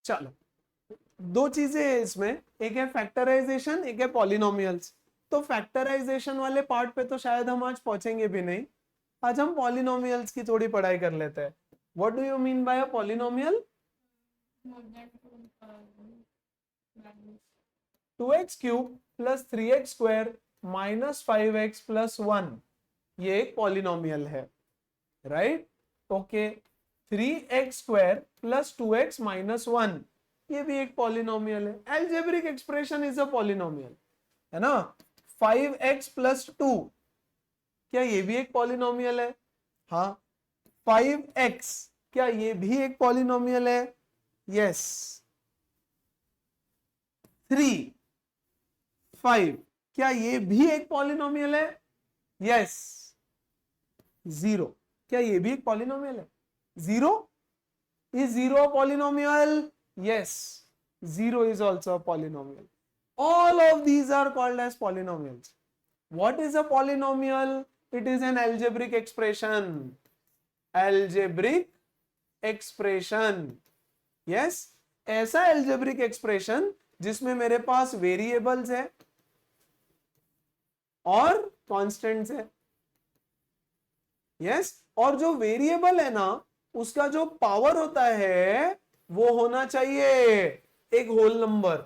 चलो, दो चीजें है इसमें, एक है फैक्टराइजेशन, एक है पॉलिनोमियल्स। तो फैक्टराइजेशन वाले पार्ट पे तो शायद हम आज पहुंचेंगे भी नहीं, आज हम पॉलिनोमियल्स की थोड़ी पढ़ाई कर लेते हैं। What do you mean bye a polynomial? 2x³ plus 3x² minus 5x plus 1, ये एक पॉलिनोमियल है, right? Okay, 3x² plus 2x minus 1, ये भी एक पॉलिनोमियल है। Algebraic expression is a polynomial, है ना? 5x प्लस 2, क्या ये भी एक पॉलिनोमियल है? हाँ। 5x, क्या ये भी एक पॉलिनोमियल है? यस। 3, 5, क्या ये भी एक पॉलिनोमियल है? यस। 0, क्या ये भी एक पॉलिनोमियल है? 0, is 0 a polynomial? Yes, 0 is also a polynomial. All of these are called as polynomials. What is a polynomial? It is an algebraic expression. Algebraic expression. Yes, ऐसा algebraic expression जिसमें मेरे पास variables है और constants है। Yes, और जो variable है ना, उसका जो पावर होता है वो होना चाहिए एक होल नंबर।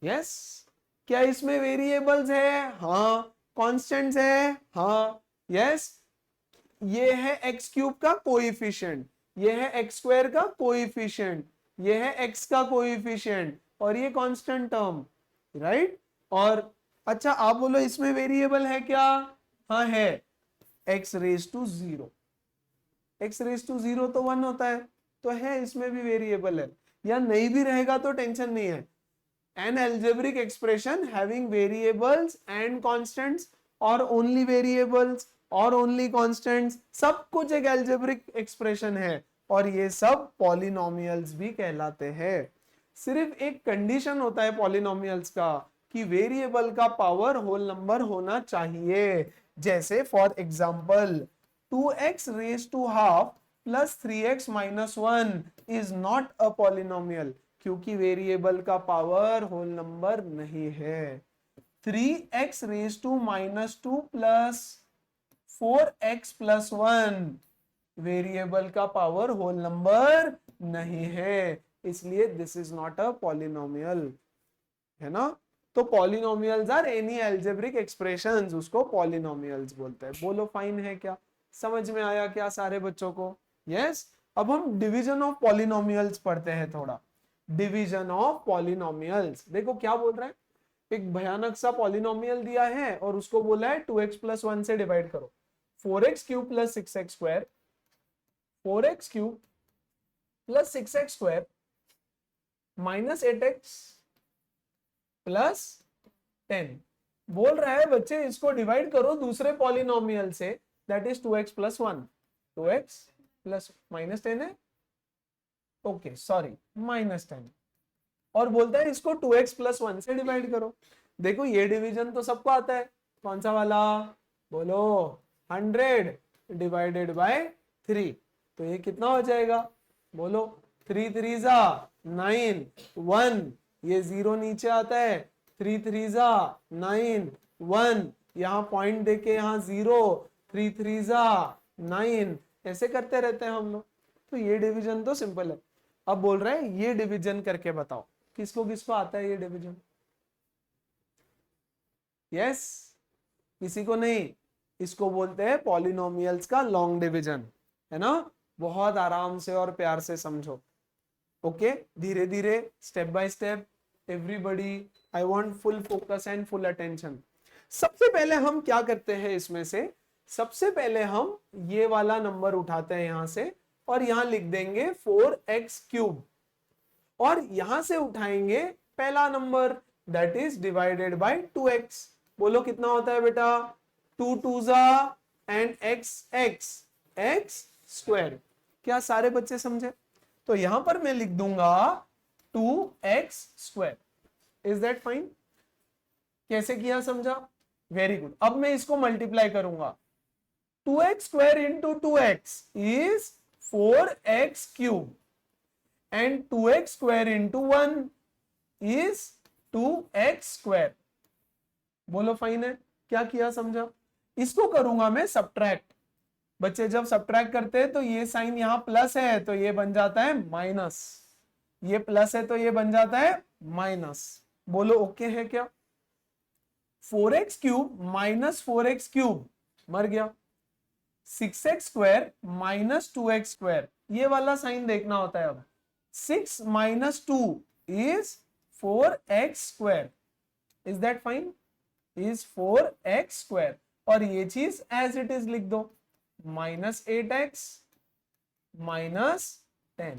यस, क्या इसमें वेरिएबल्स है? हाँ। कांस्टेंट्स है? हाँ। यस, ये है x³ का कोएफिशिएंट, ये है x² का कोएफिशिएंट, ये है x का कोएफिशिएंट, और ये कांस्टेंट टर्म, राइट? और अच्छा, आप बोलो इसमें वेरिएबल है क्या? हाँ है, x raise to 0। x raise to 0 तो 1 होता है, तो है इसमें भी वेरिएबल है, या नहीं भी रहेगा तो टेंशन नहीं है। An algebraic expression having variables and constants or only variables or only constants, सब कुछ एक algebraic expression है, और ये सब polynomials भी कहलाते हैं। सिर्फ एक कंडीशन होता है polynomials का कि वेरिएबल का पावर होल नंबर होना चाहिए। जैसे for example 2x raise to half plus 3x minus 1 is not a polynomial, क्योंकि वेरिएबल का पावर होल नंबर नहीं है। 3x raise to minus 2 plus 4x plus 1, variable का पावर होल नंबर नहीं है, इसलिए this is not a polynomial, है ना? तो polynomials are any algebraic expressions, उसको पॉलिनोमियल्स बोलते हैं। बोलो फाइन है क्या? समझ में आया क्या सारे बच्चों को? यस। अब हम डिवीजन ऑफ पॉलिनोमियल्स पढ़ते हैं थोड़ा। डिवीजन ऑफ पॉलिनोमियल्स, देखो क्या बोल रहा है। एक भयानक सा पॉलिनोमियल दिया है और उसको बोला है 2x प्लस 1 से डिवाइड करो। 4x³ plus 6x² 4x³ plus 6x² minus 8x plus 10 बोल रहा है बच्चे, इसको डिवाइड करो दूसरे पॉलिनोमियल से, that is 2x plus 1। 2x plus minus 10 है, ओके सॉरी माइनस 10, और बोलता है इसको 2x प्लस 1 से डिवाइड करो। देखो ये डिवीजन तो सबको आता है, कौन सा वाला? बोलो 100 डिवाइडेड बाय 3, तो ये कितना हो जाएगा? बोलो 3 3 जा 9, 1, ये 0 नीचे आता है, 3 3 जा 9, 1, यहां पॉइंट देके यहां 0, 3 3 जा 9, ऐसे करते रहते हैं हम लोग। तो ये डिवीजन तो सिंपल है। अब बोल रहे हैं ये डिवीजन करके बताओ, किसको किसको आता है ये डिवीजन? यस, किसी को नहीं। इसको बोलते हैं पॉलिनोमियल्स का लॉन्ग डिवीजन, है ना? बहुत आराम से और प्यार से समझो। ओके, धीरे धीरे step by step, everybody I want full focus and full attention. सबसे पहले हम क्या करते हैं इसमें से, सबसे पहले हम ये वाला नंबर उठाते हैं यहां से, और यहां लिख देंगे 4x³, और यहां से उठाएंगे पहला number, that is divided bye 2x। बोलो कितना होता है बेटा? 2 2 जा एंड x स्क्वायर। क्या सारे बच्चे समझे? तो यहां पर मैं लिख दूंगा 2x square. Is that fine? कैसे किया समझा? Very good. अब मैं इसको मल्टीप्लाई करूंगा, 2x square into 2x is 4x³ and 2x square into 1 is 2x square. बोलो फाइन है? क्या किया समझा? इसको करूंगा मैं सब्ट्रैक्ट। बच्चे जब सब्ट्रैक्ट करते हैं तो ये साइन यहां प्लस है तो ये बन जाता है माइनस, ये प्लस है तो ये बन जाता है माइनस। बोलो ओके है क्या? 4x cube minus 4x cube मर गया, 6x square minus 2x square, ये वाला साइन देखना होता है। अब 6 minus 2 is 4x square, is that fine? Is 4x square, और ये चीज एज इट इज लिख दो, minus 8x minus 10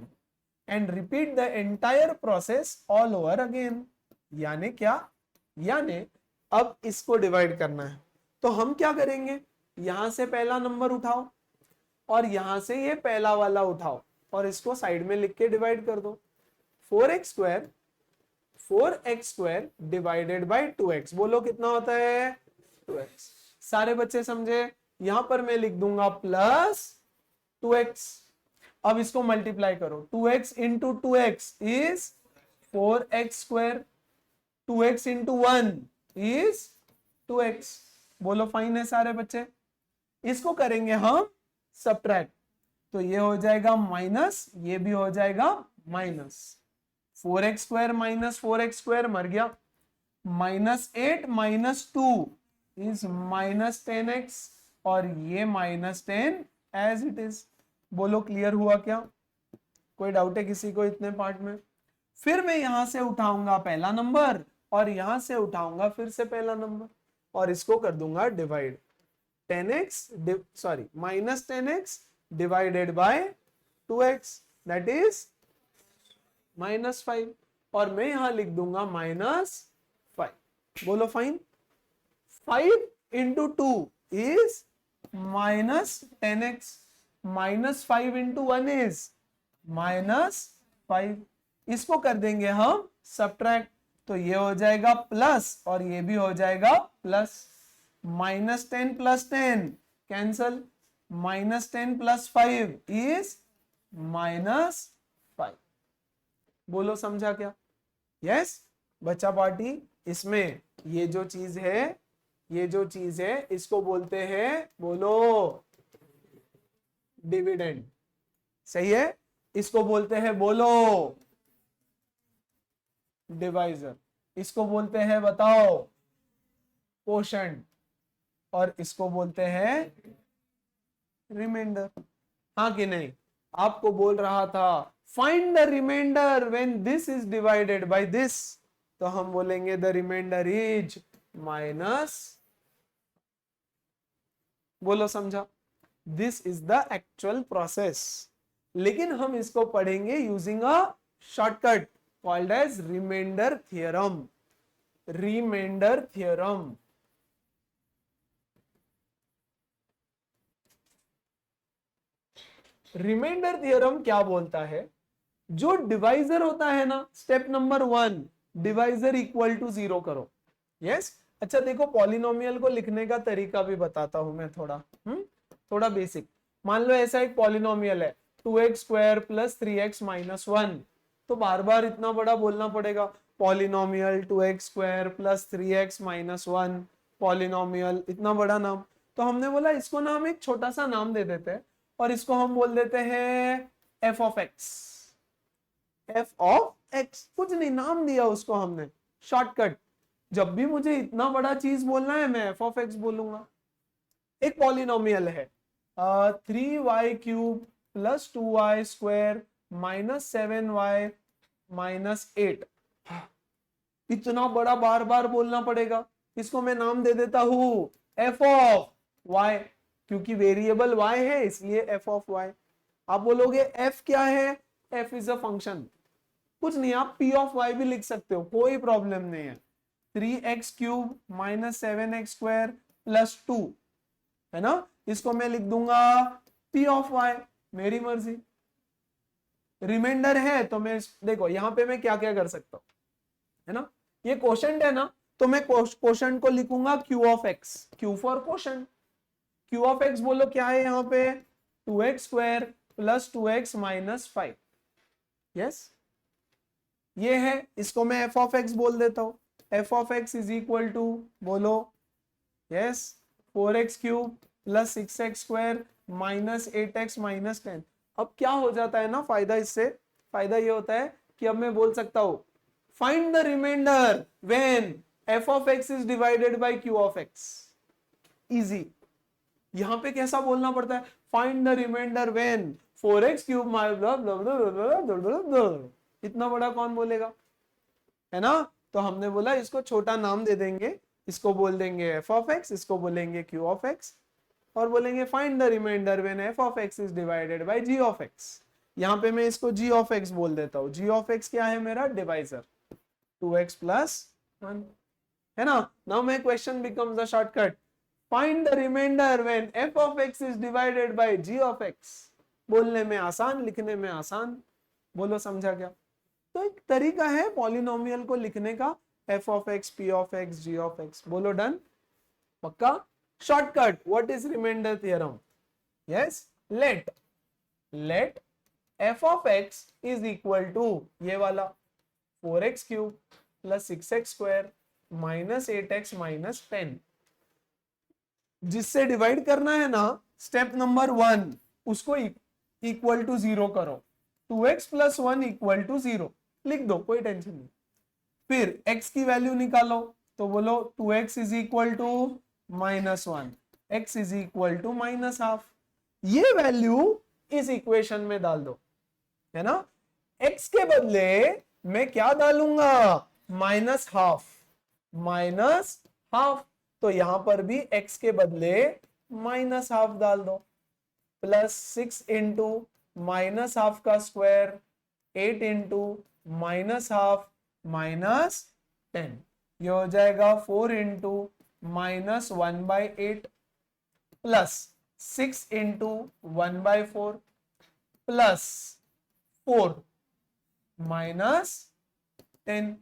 and repeat the entire process all over again. यानी क्या? यानी अब इसको डिवाइड करना है तो हम क्या करेंगे, यहां से पहला नंबर उठाओ और यहां से ये पहला वाला उठाओ और इसको साइड में लिख के डिवाइड कर दो। 4x square divided by 2x, बोलो कितना होता है? 2x। सारे बच्चे समझे? यहां पर मैं लिख दूंगा प्लस 2x। अब इसको मल्टीप्लाई करो, 2x into 2x is 4x square, 2x into 1 is 2x। बोलो फाइन है सारे बच्चे? इसको करेंगे हम सब्ट्रैक्ट, तो ये हो जाएगा माइनस, ये भी हो जाएगा minus. 4x square minus 4x square मर गया, minus 8 minus 2 is minus 10x, और ये माइनस 10 एज इट इज। बोलो क्लियर हुआ क्या? कोई डाउट है किसी को इतने पार्ट में? फिर मैं यहां से उठाऊंगा पहला नंबर और यहां से उठाऊंगा फिर से पहला नंबर और इसको कर दूंगा divide. 10x minus 10x divided by 2x that is minus 5, और मैं यहां लिख दूंगा माइनस 5। बोलो fine? 5 into 2 is minus 10x, minus 5 into 1 is minus 5। इसको कर देंगे हम सब्ट्रैक्ट, तो ये हो जाएगा प्लस और ये भी हो जाएगा plus. Minus 10 plus 10 cancel, minus 10 plus 5 is minus 5। बोलो समझा क्या? यस बच्चा पार्टी, इसमें ये जो चीज है इसको बोलते हैं, बोलो डिविडेंड, सही है? इसको बोलते हैं बोलो डिवाइजर, इसको बोलते हैं बताओ कोशेंट, और इसको बोलते हैं रिमाइंडर। हाँ कि नहीं? आपको बोल रहा था find the remainder when this is divided by this, तो हम बोलेंगे द रिमाइंडर इज माइनस। बोलो समझा? This is the actual process, लेकिन हम इसको पढ़ेंगे using a shortcut called as remainder theorem. Remainder theorem. Remainder theorem क्या बोलता है? जो डिवाइजर होता है ना, step number 1, divisor equal to 0 करो। यस अच्छा देखो, पॉलिनोमियल को लिखने का तरीका भी बताता हूं मैं थोड़ा बेसिक। मान लो ऐसा एक पॉलिनोमियल है 2x square plus 3x minus 1, तो बार बार इतना बड़ा बोलना पड़ेगा, polynomial 2x square plus 3x minus 1, polynomial, इतना बड़ा नाम। तो हमने बोला इसको ना हम एक छोटा सा नाम दे देते हैं और इसको हम बोल देते हैं f of x। f of x, कुछ नहीं, नाम दिया उसको हमने, शॉर्टकट। जब भी मुझे इतना बड़ा चीज बोलना है मैं f ऑफ x बोलूंगा। एक पॉलिनोमियल है 3y cube plus 2y square minus 7y minus 8, इतना बड़ा बार बार बोलना पड़ेगा। इसको मैं नाम दे देता हूं f ऑफ y, क्योंकि वेरिएबल y है इसलिए f ऑफ y। आप बोलोगे f क्या है? f इज अ फंक्शन, कुछ नहीं, आप p ऑफ y भी लिख सकते हो, कोई प्रॉब्लम नहीं है। 3x cube minus 7x square plus 2 है ना, इसको मैं लिख दूंगा p ऑफ y, मेरी मर्जी। रिमाइंडर है तो मैं देखो यहां पे मैं क्या क्या कर सकता हूं, है ना, ये क्वोशंट है ना, तो मैं क्वोशंट को लिखूंगा q of x, q for quotient. q of x बोलो क्या है यहाँ पे? 2x square plus 2x minus 5, yes ये है, इसको मैं एफ ऑफ एक्स बोल देता हूं। F of X is equal to, बोलो yes, 4x cube plus 6x square minus 8x minus 10। अब क्या हो जाता है ना फायदा, इससे फायदा ये होता है कि अब मैं बोल सकता हूं find the remainder when f of x is divided by q of x। Easy. यहां पे कैसा बोलना पड़ता है, find the remainder when 4x cube इतना बड़ा कौन बोलेगा, है ना। तो हमने बोला इसको छोटा नाम दे देंगे, इसको बोल देंगे f ऑफ x, इसको बोलेंगे q ऑफ x, और बोलेंगे find the remainder when f of x is divided by g of x। यहां पे मैं इसको g ऑफ x बोल देता हूं। g ऑफ x क्या है मेरा, डिवाइजर 2x प्लस 1, है ना। Now my question becomes a shortcut, find the remainder when f of x is divided by g of x। बोलने में आसान, लिखने में आसान। बोलो समझा क्या। तो एक तरीका है पॉलिनोमियल को लिखने का, f of x, p of x, g of x। बोलो डन, पक्का। Shortcut, what is remainder theorem, yes, let f of x is equal to ये वाला 4x cube plus 6x square minus 8x minus 10। जिससे divide करना है ना, step number 1, उसको equal to 0 करो। 2x प्लस 1 इक्वल टू 0 लिख दो, कोई टेंशन नहीं। फिर x की वैल्यू निकालो, तो बोलो 2x is equal to minus 1, x is equal to minus half. ये वैल्यू इस इक्वेशन में डाल दो, है ना। x के बदले मैं क्या डालूंगा, माइनस हाफ, माइनस हाफ। तो यहां पर भी x के बदले माइनस हाफ डाल दो, प्लस 6 इंटू माइनस हाफ का square 8 into minus half minus 10। ये हो जाएगा 4 into minus 1/8 plus 6 into 1/4 plus 4 minus 10।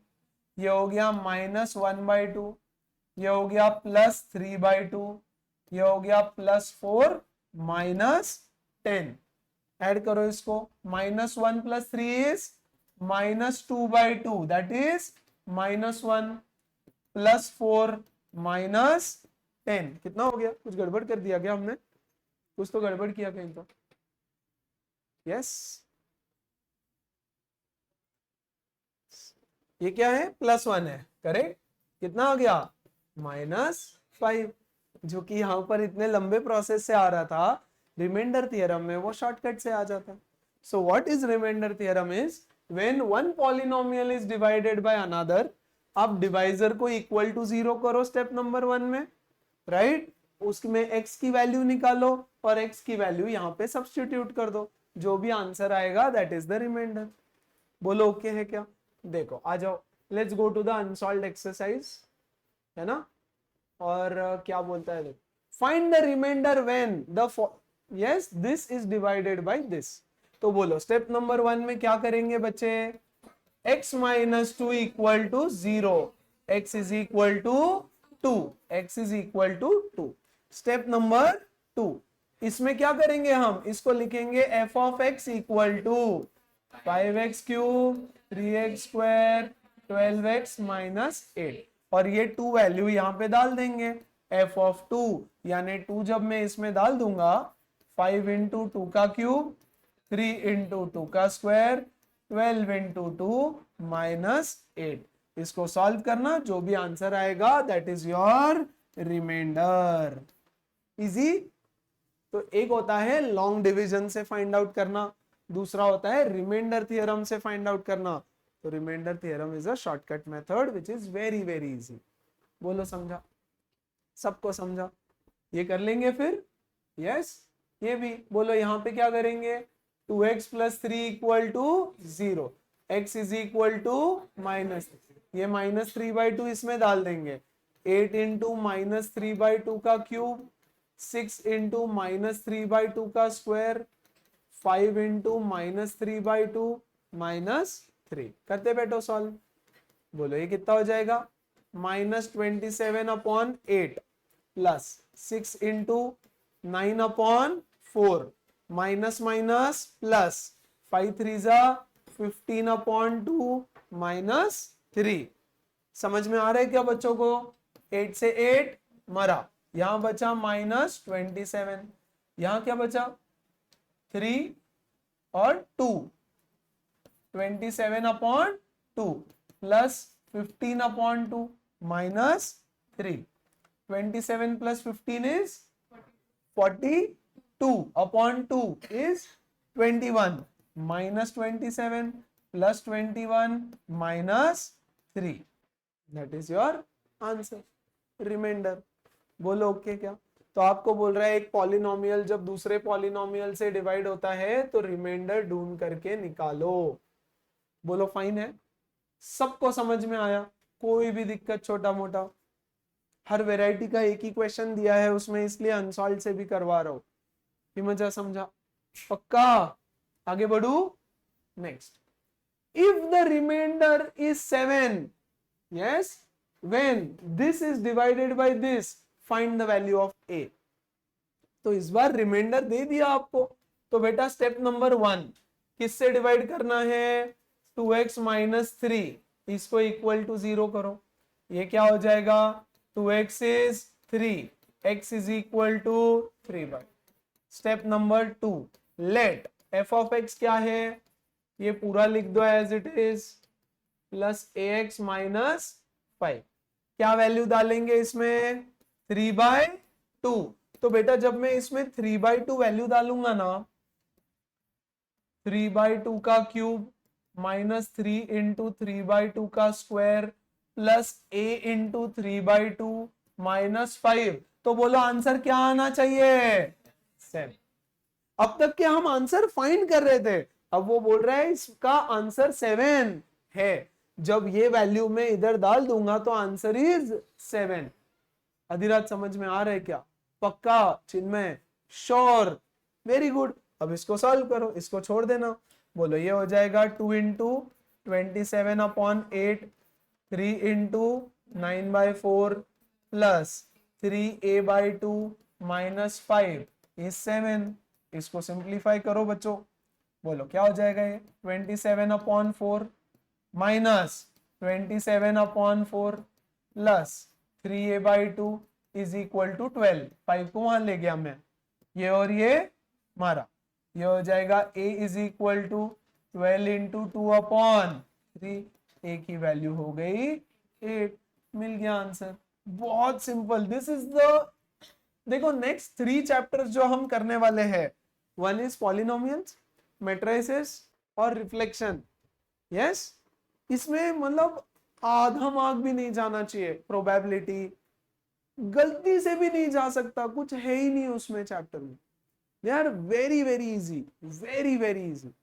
ये हो गया माइनस 1/2, ये हो गया प्लस 3/2, ये हो गया प्लस 4 माइनस 10। ऐड करो इसको, minus 1 plus 3 is minus 2/2, that is minus 1 plus 4 minus 10। कितना हो गया, कुछ गड़बड़ कर दिया क्या हमने, कुछ तो गड़बड़ किया कहीं तो, यस। ये क्या है, प्लस 1 है, करेक्ट। कितना हो गया, -5, जो कि यहां पर इतने लंबे प्रोसेस से आ रहा था, रिमाइंडर थ्योरम में वो शॉर्टकट से आ जाता है। So what is remainder theorem is, when one polynomial is divided by another, आप डिवाइजर को इक्वल टू 0 करो स्टेप नंबर 1 में, राइट। उसमें x की वैल्यू निकालो और x की वैल्यू यहाँ पे सब्स्टिट्यूट कर दो, जो भी आंसर आएगा दैट इज द रिमाइंडर। बोलो ओके है क्या। देखो आ जाओ, let's go to the unsolved exercise, है ना। और क्या बोलता है, find the remainder when the, yes, this is divided by this. तो बोलो स्टेप नंबर 1 में क्या करेंगे बच्चे, x minus 2 equal to 0, x is equal to 2, x is equal to 2। Step number 2, इसमें क्या करेंगे हम, इसको लिखेंगे f of x equal to 5x cube 3x square 12x minus 8, और ये 2 वैल्यू यहाँ पे डाल देंगे। f ऑफ 2 यानी 2 जब मैं इसमें डाल दूंगा, 5 इंटू 2 का क्यूब 3 इंटू 2 का स्क्वायर 12 इंटू 2 माइनस 8। इसको सॉल्व करना, जो भी आंसर आएगा that is your remainder. Easy. तो एक होता है लॉन्ग डिवीजन से फाइंड आउट करना, दूसरा होता है रिमाइंडर थ्योरम से फाइंड आउट करना। तो remainder theorem is a shortcut method which is very very easy. बोलो समझा, सबको समझा, ये कर लेंगे फिर, यस। ये भी बोलो, यहां पे क्या करेंगे, 2x plus 3 equal to 0, x is equal to minus, ये माइनस 3/2 इसमें डाल देंगे, 8 इंटू माइनस 3/2 का क्यूब, 6 इंटू माइनस 3/2 का स्क्वायर, 5 इंटू माइनस 3/2 माइनस 3। करते बैठो सॉल्व। बोलो ये कितना हो जाएगा, -27/8 plus 6 into 9/4 minus minus plus 5 3 जा 15/2 -3। समझ में आ रहा है क्या बच्चों को? 8 से 8 मरा, यहां बचा -27, यहां क्या बचा 3 और 2, 27/2 plus 15/2 -3। 27 plus 15 is 42/2 is 21 minus 27 plus 21 minus 3, that is your answer, remainder. बोलो ओके क्या? तो आपको बोल रहा है एक पॉलिनोमियल जब दूसरे पॉलिनोमियल से डिवाइड होता है तो रिमाइंडर ढूंढ करके निकालो। बोलो फाइन है? सबको समझ में आया? कोई भी दिक्कत छोटा मोटा? हर वैरायटी का एक ही क्वेश्चन दिया है उसमें, इसलिए अनसॉल्व से भी करवा रहा हूं। ये मजा समझा? पक्का? आगे बढ़ू। Next, if the remainder is 7, yes, when this is divided by this, find the value of A. तो इस बार रिमाइंडर दे दिया आपको, तो बेटा स्टेप नंबर 1 किससे डिवाइड करना है? 2x - 3, इसको इक्वल टू 0 करो। ये क्या हो जाएगा? 2x is 3, x is equal to 3/। Step number 2, let f of x क्या है? ये पूरा लिख दो as it is, plus ax - 5। क्या वैल्यू डालेंगे इसमें? 3/2। तो बेटा जब मैं इसमें 3/2 वैल्यू डालूंगा ना, 3/2 का क्यूब -3 इंटू 3/2 का स्क्वायर प्लस a इंटू 3/2 -5, तो बोलो आंसर क्या आना चाहिए? 7। अब तक के हम आंसर फाइंड कर रहे थे, अब वो बोल रहा है इसका आंसर 7 है। जब ये वैल्यू में इधर डाल दूंगा तो आंसर इज 7। अधिराज समझ में आ रहा है क्या? पक्का? चिन्मय श्योर? Very good. अब इसको सॉल्व करो, इसको छोड़ देना। बोलो ये हो जाएगा 2 into 27/8, 3 into 9/4 plus 3a/2 -5 is 7। इसको सिंप्लीफाई करो बच्चों। बोलो क्या हो जाएगा? ये 27/4 minus 27/4 plus 3a/2 is equal to 12। 5 को वहां ले गया मैं, ये और ये मारा, ये हो जाएगा a is equal to 12 into 2/3, एक ही वैल्यू हो गई 8। मिल गया आंसर। बहुत सिंपल। दिस इज द, देखो नेक्स्ट 3 चैप्टर्स जो हम करने वाले हैं, 1 इज पॉलिनोमियल्स, मैट्रिसेस और रिफ्लेक्शन। यस, इसमें मतलब आधा मार्क भी नहीं जाना चाहिए। प्रोबेबिलिटी गलती से भी नहीं जा सकता, कुछ है ही नहीं उसमें चैप्टर में। They are very very easy, very very easy.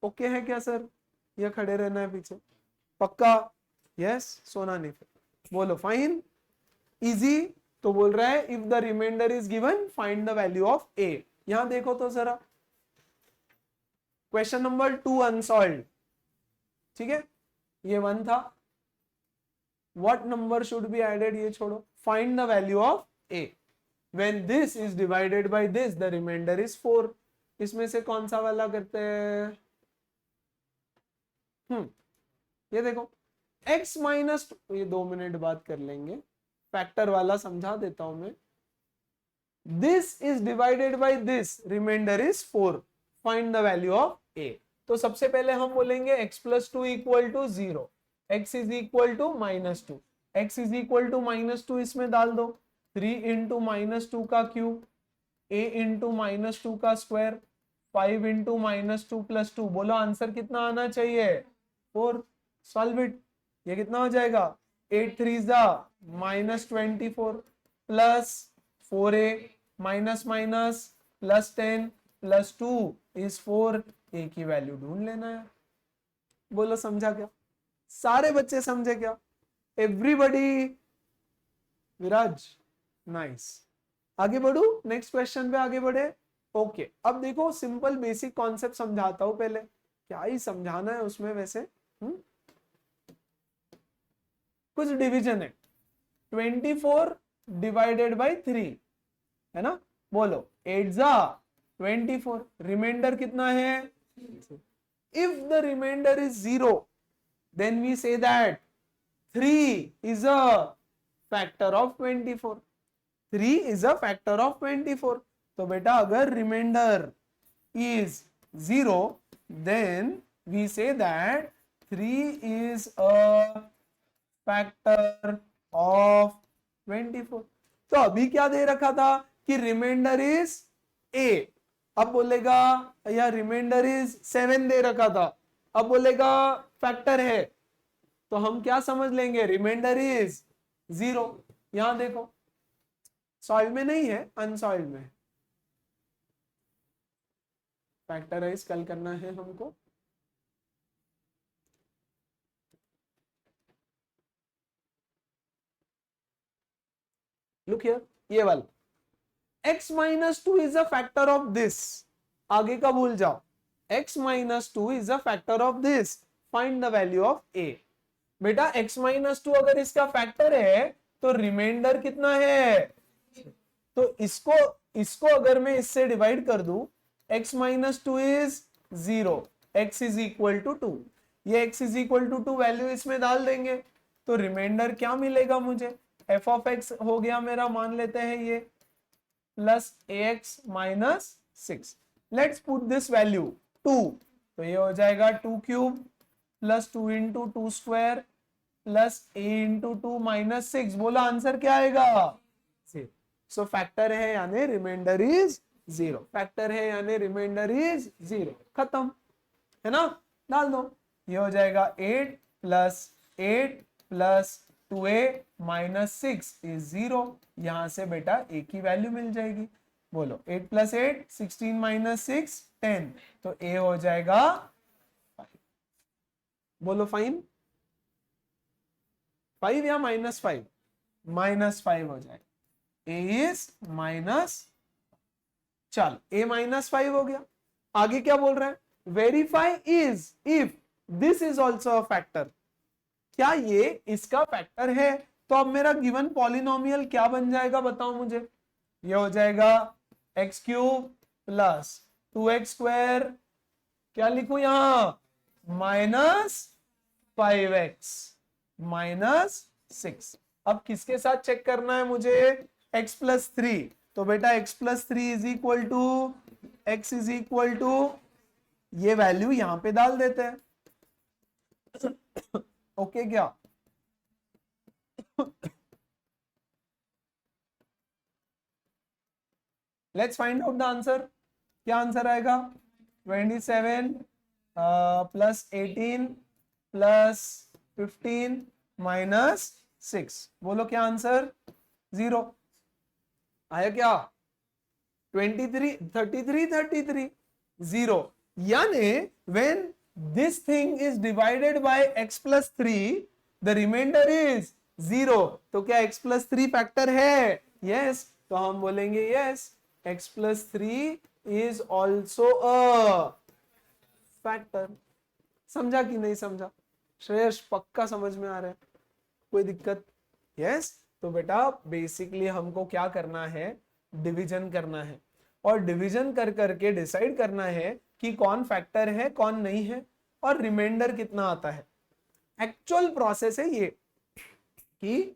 Okay है क्या सर? या खड़े रहना है पीछे? पक्का? यस, सोना नहीं फिर। बोलो फाइन, इजी। तो बोल रहा है if the remainder is given find the value of A. यहां देखो तो जरा, क्वेश्चन नंबर 2 अनसॉल्व्ड, ठीक है? ये 1 था। What number should be added? ये छोड़ो, find the value of a when this is divided by this, the remainder is 4। इसमें से कौन सा वाला करते हैं? ये देखो x माइनस, ये 2 मिनट बाद कर लेंगे, फैक्टर वाला समझा देता हूं मैं। This is divided by this, remainder is 4, find the value of a। तो सबसे पहले हम बोलेंगे x + 2 equal to 0, x is equal to -2, x is equal to -2 इसमें डाल दो, 3 इंटू -2 का क्यूब, a इंटू -2 का स्क्वायर, 5 इंटू -2 + 2। बोलो आंसर कितना आना चाहिए? 4। Solve it. ये कितना हो जाएगा? 8 3 -24 plus 4a minus minus plus 10 plus 2 is 4। एक ही वैल्यू ढूंढ लेना है। बोलो समझा क्या? सारे बच्चे समझे क्या? एवरीबॉडी? विराज नाइस। आगे बढ़ू, नेक्स्ट क्वेश्चन पे आगे बढ़े। ओके, अब देखो सिंपल बेसिक कॉन्सेप्ट समझाता हूं पहले। क्या ही समझाना है उसमें वैसे। कुछ डिवीजन है, 24 डिवाइडेड बाय 3 है ना। बोलो 8 जा 24, रिमाइंडर कितना है? If the remainder is 0, then we say that 3 is a factor of 24. 3 is a factor of 24. तो बेटा अगर reminder is 0, then we say that 3 is a factor of 24. तो अभी क्या दे रखा था कि रिमाइंडर इज a, अब बोलेगा या रिमाइंडर इज 7 दे रखा था, अब बोलेगा फैक्टर है, तो हम क्या समझ लेंगे, रिमाइंडर इज 0. यहां देखो सॉइल में नहीं है, अनसॉइल में. फैक्टराइज कल करना है हमको. लुक हियर, ये वाला x minus 2 is a factor of this. आगे का भूल जाओ. x minus 2 is a factor of this. Find the value of a. बेटा x minus 2 अगर इसका फैक्टर है तो रिमाइंडर कितना है, तो इसको अगर मैं इससे डिवाइड कर दूं, x minus 2 is 0, x is equal to 2. ये x is equal to 2 value इसमें डाल देंगे तो रिमाइंडर क्या मिलेगा मुझे, f of x हो गया मेरा, मान लेते हैं ये plus ax minus 6. Let's put this value 2, तो ये हो जाएगा 2 cube plus 2 into 2 square plus a into 2 minus 6. बोला आंसर क्या आएगा, सो फैक्टर है यानी रिमाइंडर इज 0. फैक्टर है यानी रिमाइंडर इज 0. खत्म है ना, डाल दो. ये हो जाएगा 8 प्लस 2a माइनस 6 इज 0. यहां से बेटा a की वैल्यू मिल जाएगी. बोलो 8 प्लस 8 16 माइनस 6 10, तो a हो जाएगा 5. बोलो फाइन, 5 या माइनस 5, माइनस 5 हो जाएगा. a इज माइनस, चल a माइनस 5 हो गया. आगे क्या बोल रहा है, verify is if this is also a factor. क्या ये इसका फैक्टर है, तो अब मेरा गिवन पॉलिनोमियल क्या बन जाएगा बताओ मुझे. ये हो जाएगा x cube plus 2x square, क्या लिखूं यहां, माइनस 5x माइनस 6. अब किसके साथ चेक करना है मुझे, x प्लस 3. तो बेटा x plus 3 is equal to x is equal to, ये वैल्यू यहां पे डाल देते हैं. ओके क्या, let's find out the answer. क्या आंसर आएगा, 27 प्लस 18 प्लस 15 माइनस 6. बोलो क्या आंसर, 0 आया क्या, 33 0. यानी when this thing is divided by x plus 3, the remainder is 0. तो क्या x plus 3 फैक्टर है, yes. तो हम बोलेंगे yes, x plus 3 is also a factor. समझा कि नहीं समझा, श्रेयस पक्का समझ में आ रहा है, कोई दिक्कत, yes. तो बेटा बेसिकली हमको क्या करना है, डिवीजन करना है, और डिवीजन कर करके डिसाइड करना है कि कौन फैक्टर है कौन नहीं है और रिमाइंडर कितना आता है. एक्चुअल प्रोसेस है ये कि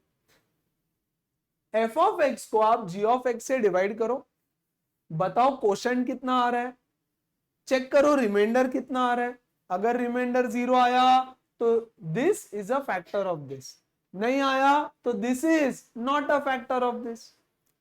f ऑफ x को आप g ऑफ x से डिवाइड करो, बताओ क्वोशंट कितना आ रहा है, चेक करो रिमाइंडर कितना आ रहा है. अगर रिमाइंडर 0 आया तो this is a factor of this, नहीं आया तो this is not a factor of this.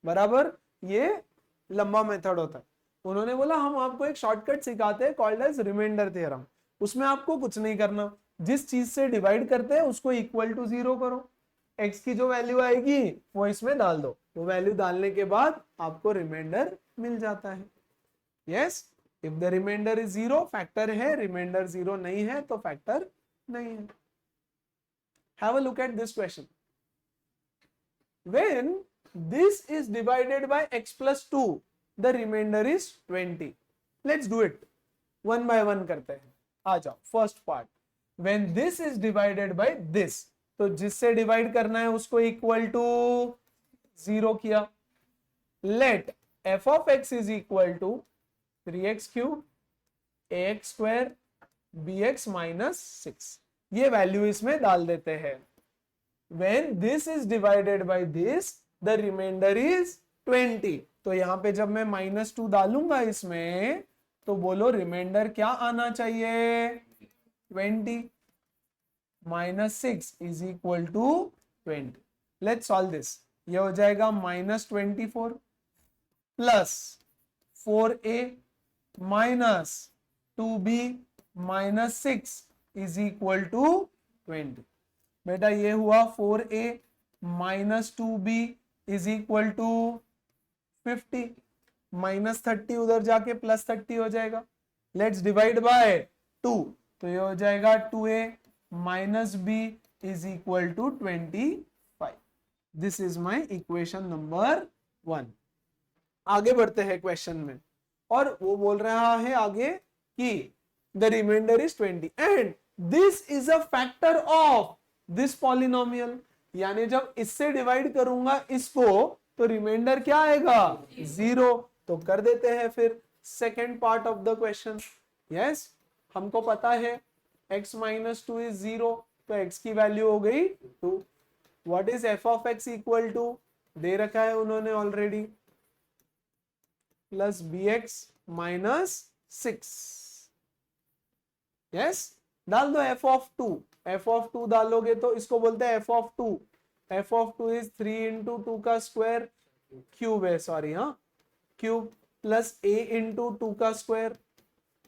बराबर, ये लंबा मेथड होता है. उन्होंने बोला हम आपको एक शॉर्टकट सिखाते हैं कॉल्ड एज रिमाइंडर थ्योरम. उसमें आपको कुछ नहीं करना, जिस चीज से डिवाइड करते हैं उसको इक्वल टू 0 करो, x की जो वैल्यू आएगी वो इसमें डाल दो, वो वैल्यू डालने के बाद आपको रिमाइंडर मिल जाता है. Yes, if the remainder is 0 factor है, रिमाइंडर 0 नहीं है तो फैक्टर नहीं है. Have a look at this question. When this is divided by x plus 2, the remainder is 20. Let's do it one by one करते हैं. आ जाओ, first part. when this is divided by this, तो जिससे divide करना है उसको equal to 0 किया. let f of x is equal to 3x cube ax square bx minus 6, ये वैल्यू इसमें डाल देते हैं। when this is divided by this the remainder is 20, तो यहां पे जब मैं -2 डालूंगा इसमें तो बोलो रिमाइंडर क्या आना चाहिए, 20 -6 is equal to 20। Let's solve this, ये हो जाएगा -24 plus 4a minus 2b minus 6 is equal to 20। बेटा ये हुआ 4a minus 2b is equal to 50, -30 उधर जाके +30 हो जाएगा। लेट्स डिवाइड बाय 2, तो ये हो जाएगा 2a minus b is equal to 25। This is my equation number 1। आगे बढ़ते हैं क्वेश्चन में, और वो बोल रहा है आगे कि the remainder is 20 and this is a factor of this polynomial, यानी जब इससे डिवाइड करूंगा इसको तो रिमाइंडर क्या आएगा, 0। तो कर देते हैं फिर second part of the question. Yes, हमको पता है x माइनस 2 इज 0, तो x की वैल्यू हो गई 2। What is f of x equal to, दे रखा है उन्होंने already, plus bx minus 6। Yes, डाल दो f ऑफ 2 डालोगे तो इसको बोलते हैं f ऑफ 2 इज 3 इंटू 2 का स्क्वायर, क्यूब है सॉरी, हाँ क्यूब, प्लस a इंटू 2 का square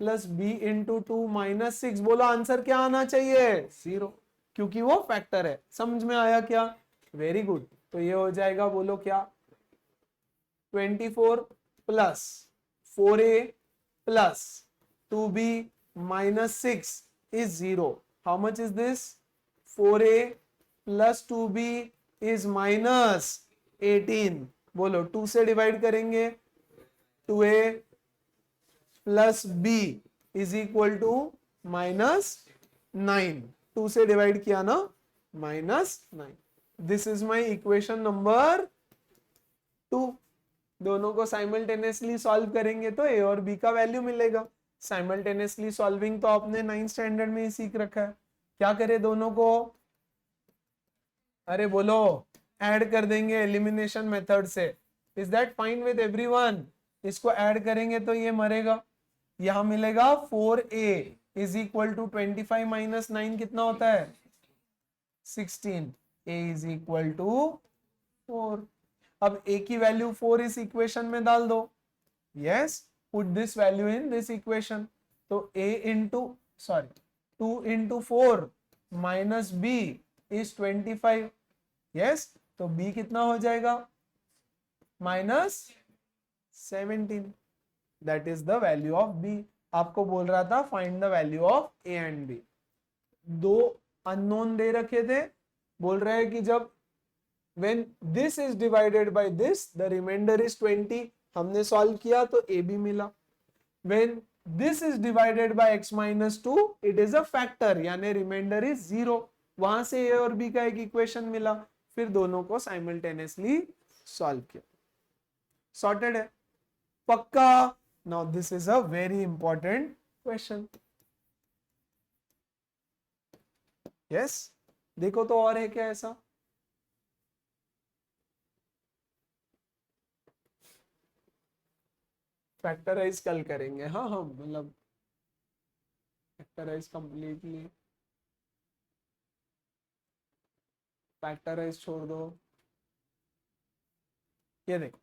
plus b into 2 minus 6। बोलो आंसर क्या आना चाहिए, 0, क्योंकि वो फैक्टर है। समझ में आया क्या, वेरी गुड। तो ये हो जाएगा, बोलो क्या, 24 plus 4a plus 2b minus 6 is 0. How much is this? 4a plus 2b is minus 18. बोलो 2 से डिवाइड करेंगे, 2a plus b is equal to minus 9। 2 से डिवाइड किया ना, -9। This is my equation number 2। दोनों को साइमल्टेनियसली सॉल्व करेंगे तो a और b का वैल्यू मिलेगा। साइमल्टेनियसली सॉल्विंग तो आपने 9th स्टैंडर्ड में ही सीख रखा है। क्या करें दोनों को, अरे बोलो ऐड कर देंगे एलिमिनेशन मेथड से। Is that fine with everyone? इसको ऐड करेंगे तो ये मरेगा, यहां मिलेगा 4a is equal to 25 minus 9 कितना होता है, 16। a is equal to 4। अब a की वैल्यू 4 इस इक्वेशन में डाल दो। Yes, put this value in this equation, तो a into 2 into 4 minus b is 25। yes, तो b कितना हो जाएगा, -17। that is the value of b। आपको बोल रहा था find the value of a and b। दो अननोन दे रखे थे, बोल रहे हैं कि जब when this is divided by this the remainder is 20, हमने सॉल्व किया तो a भी मिला। when this is divided by x minus 2 it is a factor, यानी रिमाइंडर इज 0। वहां से a और b का एक इक्वेशन मिला, फिर दोनों को साइमल्टेनियसली सॉल्व किया, सॉर्टेड है पक्का। Now this is a very important question. Yes, देखो तो और है क्या ऐसा, फैक्टराइज कल करेंगे। हाँ हाँ, मतलब फैक्टराइज कंप्लीटली, फैक्टराइज छोड़ दो। ये देखो,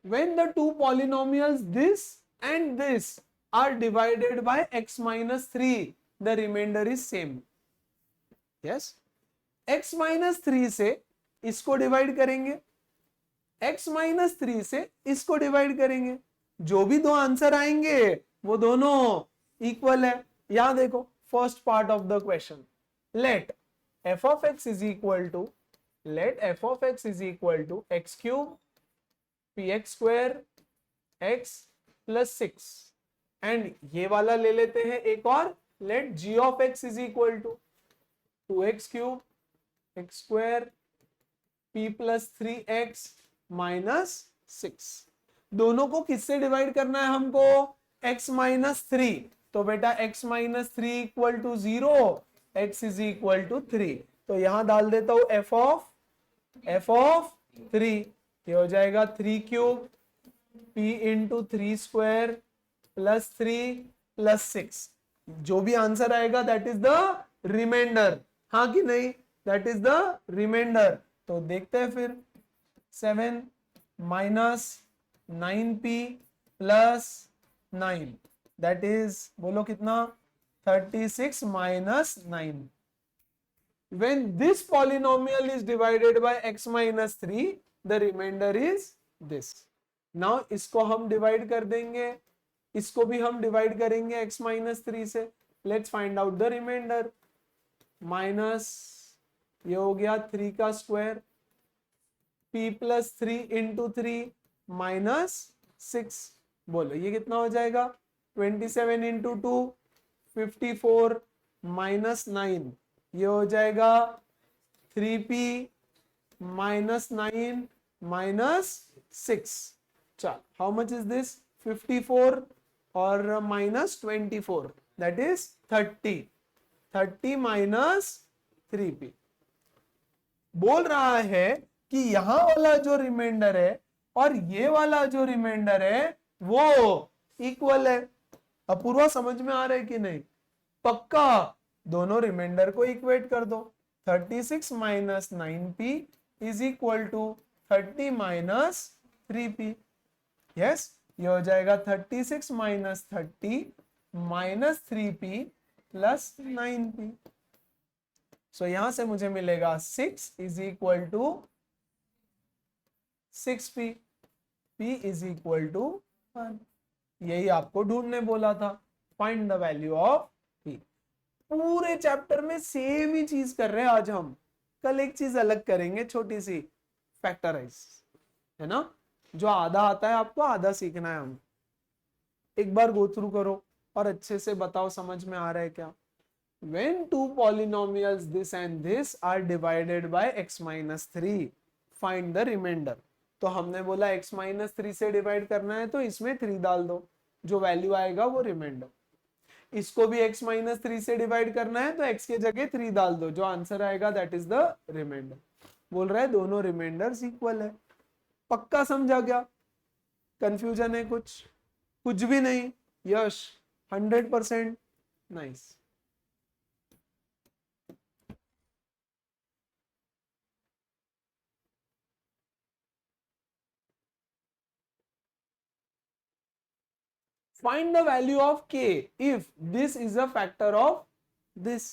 when the two polynomials this and this are divided by x minus 3 the remainder is same। yes, x minus 3 से इसको डिवाइड करेंगे, x minus 3 से इसको डिवाइड करेंगे, जो भी दो आंसर आएंगे वो दोनों इक्वल है। यहां देखो first part of the question, let f of x is equal to x cube px square x plus 6 and ये वाला ले लेते हैं एक और, late g of x is equal to 2x cube x square p plus 3x minus 6। दोनों को किससे डिवाइड करना है हमको, x माइनस 3, तो बेटा x minus 3 equal to 0, x is equal to 3। तो यहां डाल देता हूं f ऑफ 3, ये हो जाएगा 3 cube p into 3 square plus 3 plus 6। जो भी आंसर आएगा दैट इज द रिमाइंडर, हाँ कि नहीं, दैट इज द रिमाइंडर। तो देखते हैं फिर 7 minus 9p plus 9 that is, बोलो कितना, 36 minus 9। when this polynomial is divided by x minus 3 the remainder is this। now इसको हम डिवाइड कर देंगे, इसको भी हम डिवाइड करेंगे x minus 3 से। let's find out the remainder। Minus ये हो गया 3 का square, p plus 3 into 3 minus 6। बोलो ये कितना हो जाएगा, 27 इंटू 2 54 माइनस 9, ये हो जाएगा 3p माइनस 9 माइनस 6। चल हाउ मच इज दिस, 54 और minus 24 that is 30 minus 3p। बोल रहा है कि यहां वाला जो रिमाइंडर है और ये वाला जो रिमाइंडर है वो इक्वल है। अपूर्वा समझ में आ रहा है कि नहीं, पक्का, दोनों रिमाइंडर को इक्वेट कर दो। 36 minus 9p is equal to 30 minus 3p। Yes, ये हो जाएगा 36 minus 30 minus 3p plus 9p। सो यहां से मुझे मिलेगा 6 is equal to 6p, p is equal to 1। यही आपको ढूंढने बोला था, find the value of p। पूरे चैप्टर में सेम ही चीज कर रहे हैं आज हम, कल एक चीज अलग करेंगे छोटी सी, फैक्टराइज, है ना। जो आधा आता है आपको आधा सीखना है। हम एक बार गो थ्रू करो और अच्छे से बताओ समझ में आ रहा है क्या। when two polynomials this and this are divided by x minus 3 find the remainder। तो हमने बोला x माइनस 3 से डिवाइड करना है तो इसमें 3 डाल दो, जो वैल्यू आएगा वो रिमाइंडर। इसको भी x माइनस 3 से डिवाइड करना है तो x के जगह 3 डाल दो, जो आंसर आएगा दैट इज द रिमाइंडर। बोल रहा है दोनों रिमाइंडर्स इक्वल है। पक्का समझा क्या, कंफ्यूजन है कुछ भी नहीं, यश 100%, nice. find the value of k if this is a factor of this।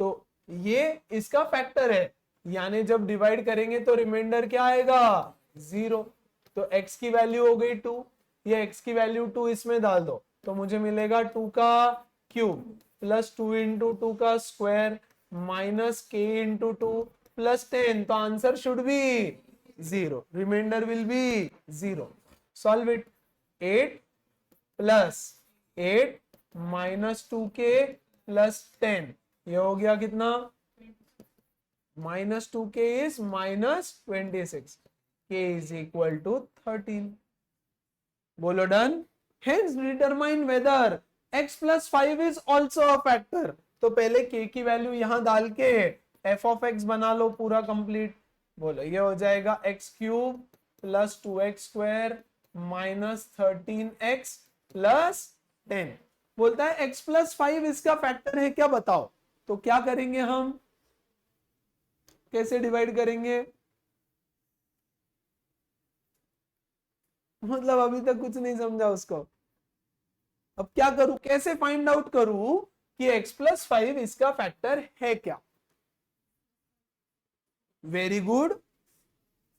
तो ये इसका फैक्टर है, यानी जब डिवाइड करेंगे तो रिमाइंडर क्या आएगा, 0। तो x की वैल्यू हो गई 2, ये x की वैल्यू 2 इसमें डाल दो तो मुझे मिलेगा 2 का क्यूब प्लस 2 इंटू 2 का square minus k into 2 plus 10। तो answer should be 0, remainder will be 0। Solve it. 8 plus 8 minus 2k plus 10, ये हो गया कितना, minus 2k is minus 26, k is equal to 13। बोलो done. Hence determine whether x plus 5 is also a factor. तो पहले k की value यहां डाल के f ऑफ x बना लो पूरा कंप्लीट। बोलो ये हो जाएगा x cube plus 2x square minus 13x plus 10। बोलता है x प्लस 5 इसका फैक्टर है क्या, बताओ। तो क्या करेंगे हम, कैसे डिवाइड करेंगे, मतलब अभी तक कुछ नहीं समझा उसको। अब क्या करूं, कैसे फाइंड आउट करूं कि x प्लस 5 इसका फैक्टर है क्या। Very good,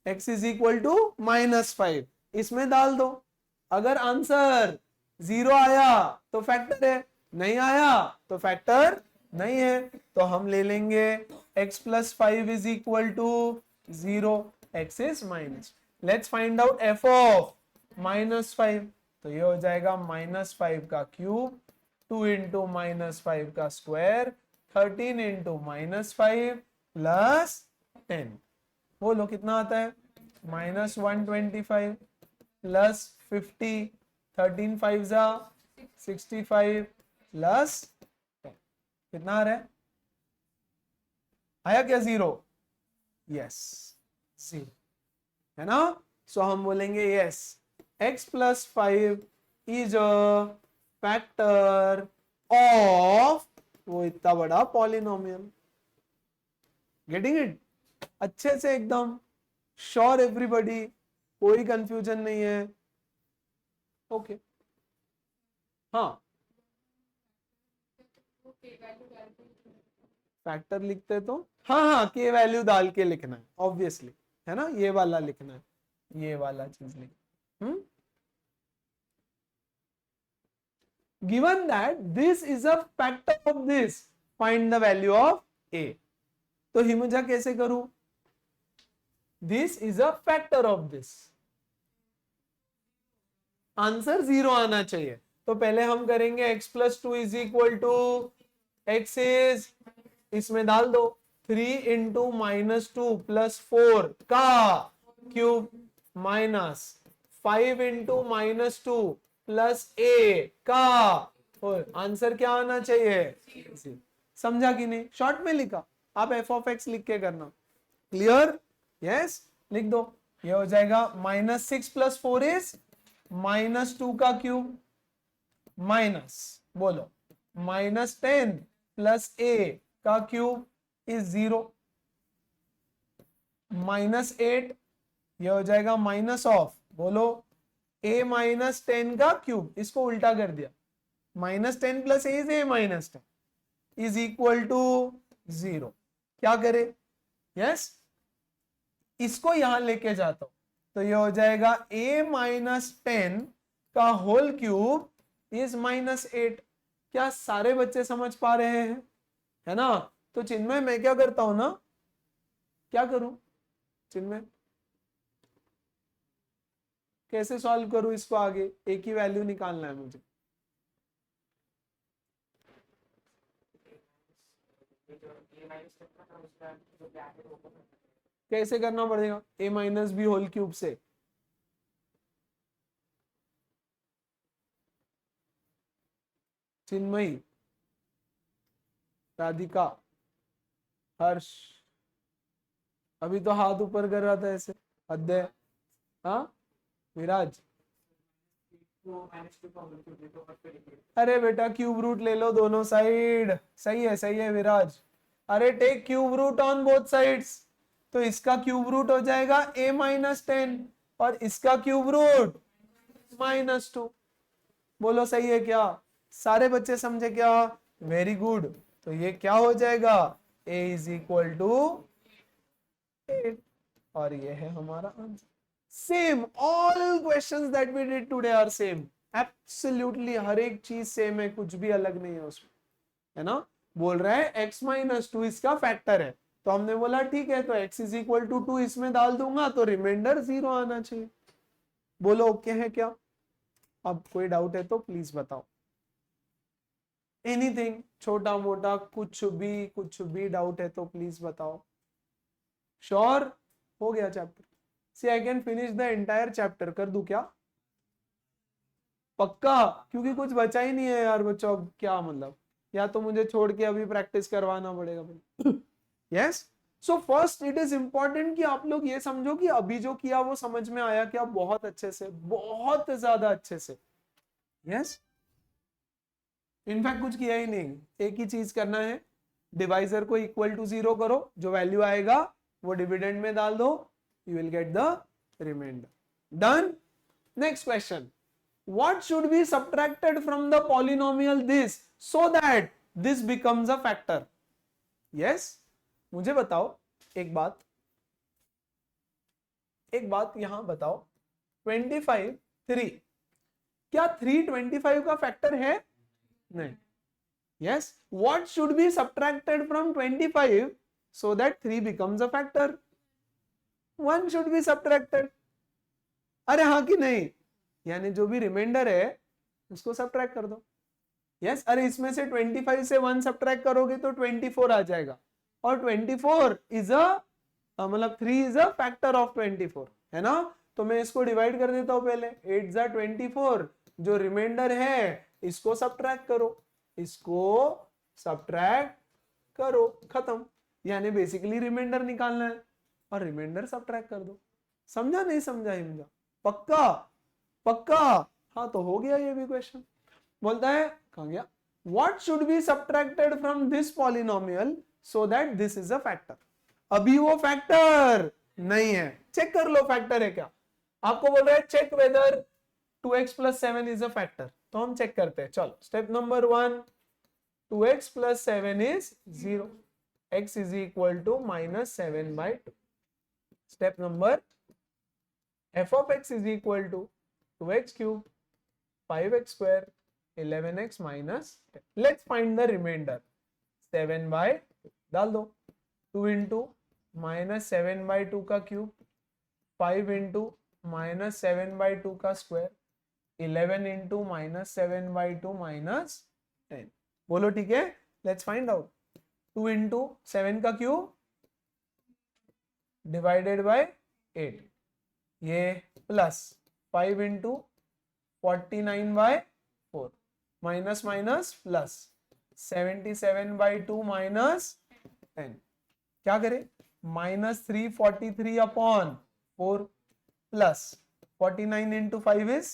x is equal to minus 5 इसमें डाल दो। अगर आंसर 0 आया तो फैक्टर है, नहीं आया तो फैक्टर नहीं है। तो हम ले लेंगे x plus 5 is equal to 0, x is minus. Let's find out f of minus 5। तो ये हो जाएगा माइनस 5 का क्यूब 2 इंटू माइनस 5 का स्क्वायर 13 इंटू माइनस 5 प्लस 10। बोलो कितना आता है, माइनस 125 प्लस 50, 13 5 जा 65 प्लस 10 कितना आ रहा है? आया क्या 0? यस 0 है ना। सो हम बोलेंगे yes x plus 5 is a factor of वो इतना बड़ा पॉलिनोमियल। Getting it? अच्छे से एकदम श्योर एवरीबॉडी, कोई कंफ्यूजन नहीं है? ओके हाँ फैक्टर लिखते तो हाँ हाँ के वैल्यू डाल के लिखना है ऑब्वियसली, है ना, ये वाला लिखना है, ये वाला चीज लिखना। Given that this is a factor of this, find the value of A. तो हिमुजा कैसे करूं? This is a factor of this, answer 0 आना चाहिए। तो पहले हम करेंगे x plus 2 is equal to x is, इसमें डाल दो 3 इंटू माइनस 2 प्लस 4 का cube minus 5 into minus 2 plus a का होल। आंसर क्या आना चाहिए? समझा कि नहीं? शॉर्ट में लिखा, आप f ऑफ x लिख के करना। क्लियर? यस लिख दो। ये हो जाएगा माइनस 6 प्लस 4 इज माइनस 2 का क्यूब माइनस बोलो माइनस 10 प्लस a का क्यूब इज 0 माइनस 8, ये हो जाएगा माइनस ऑफ बोलो a माइनस 10 का क्यूब, इसको उल्टा कर दिया, minus 10 plus a is a minus 10 is equal to 0। क्या करे? यस इसको यहां लेके जाता हूं तो ये हो जाएगा a माइनस 10 का होल क्यूब इज माइनस 8। क्या सारे बच्चे समझ पा रहे हैं? है ना। तो चिन्मय मैं क्या करता हूं ना, क्या करूं चिन्मय, कैसे सॉल्व करूं इसको? आगे एक ही वैल्यू निकालना है मुझे। कैसे करना पड़ेगा? a minus b whole cube से। चिन्मयी, राधिका, हर्ष, अभी तो हाथ ऊपर कर रहा था ऐसे। अध्यय, हाँ विराज, अरे बेटा क्यूब रूट ले लो दोनों साइड। सही है विराज। अरे take cube root on both sides. तो इसका क्यूब रूट हो जाएगा a माइनस 10 और इसका क्यूब रूट माइनस 2। बोलो सही है क्या? सारे बच्चे समझे क्या? Very good. तो ये क्या हो जाएगा? a इज इक्वल टू 8 और ये है हमारा answer. Same, all questions that we did today are same, absolutely हर एक चीज सेम है, कुछ भी अलग नहीं है उसमें, है ना। बोल रहा है x माइनस 2 इसका फैक्टर है, तो हमने बोला ठीक है, तो x इज इक्वल टू 2 इसमें डाल दूंगा तो रिमाइंडर 0 आना चाहिए। बोलो ओके है क्या? अब कोई डाउट है तो प्लीज बताओ, एनीथिंग, छोटा मोटा कुछ भी डाउट है तो प्लीज बताओ। श्योर? हो गया chapter. See I can finish the entire chapter, कर दूं क्या? पक्का? क्योंकि कुछ बचा ही नहीं है यार बच्चों, अब क्या मतलब, या तो मुझे छोड़ के अभी प्रैक्टिस करवाना पड़ेगा भाई। Yes, so first it is important कि आप लोग ये समझो कि अभी जो किया वो समझ में आया क्या? बहुत अच्छे से, बहुत ज्यादा अच्छे से। यस, इनफैक्ट कुछ किया ही नहीं, एक ही चीज करना है, डिवाइजर को इक्वल टू 0 करो, जो वैल्यू आएगा वो डिविडेंड में डाल दो, you will get the remainder. Done. Next question, what should be subtracted from the polynomial this so that this becomes a factor? yes, मुझे बताओ एक बात यहां बताओ, 25 3, क्या 3 25 का फैक्टर है? नहीं। yes, what should be subtracted from 25 so that 3 becomes a factor? 1 should be subtracted। अरे हाँ कि नहीं? यानी जो भी रिमाइंडर है उसको सब्ट्रैक्ट कर दो। यस, अरे इसमें से 25 से 1 सब्ट्रैक्ट करोगे तो 24 आ जाएगा, और 24 इज मतलब 3 इज अ फैक्टर ऑफ 24, है ना। तो मैं इसको डिवाइड कर देता हूं पहले, 8 जा 24, जो रिमाइंडर है इसको सब्ट्रैक्ट करो, इसको सब्ट्रैक्ट करो, खत्म। यानी बेसिकली रिमाइंडर निकालना है और रिमाइंडर सब्ट्रैक्ट कर दो। समझा नहीं समझा हिमजा? पक्का पक्का? हाँ तो हो गया ये भी क्वेश्चन। बोलता है कहां गया, what should be subtracted from this polynomial so that this is a factor. अभी वो फैक्टर नहीं है, चेक कर लो फैक्टर है क्या। आपको बोल रहा है check whether 2x plus 7 is a factor, तो हम चेक करते हैं। चलो step number 1, 2x plus 7 is 0, x is equal to minus 7 by 2. Step number, f of x is equal to 2x cube 5x square 11x minus 10. Let's find the remainder. 7 by डाल दो, 2 into minus 7 by 2 का cube, 5 into minus 7 by 2 का square, 11 into minus 7 by 2 minus 10. बोलो ठीक है, let's find out. 2 into 7 का cube divided by 8, ये plus 5 into 49 by 4 minus minus plus 77 by 2 minus 10, क्या करें, minus 343 upon 4 plus 49 into 5 is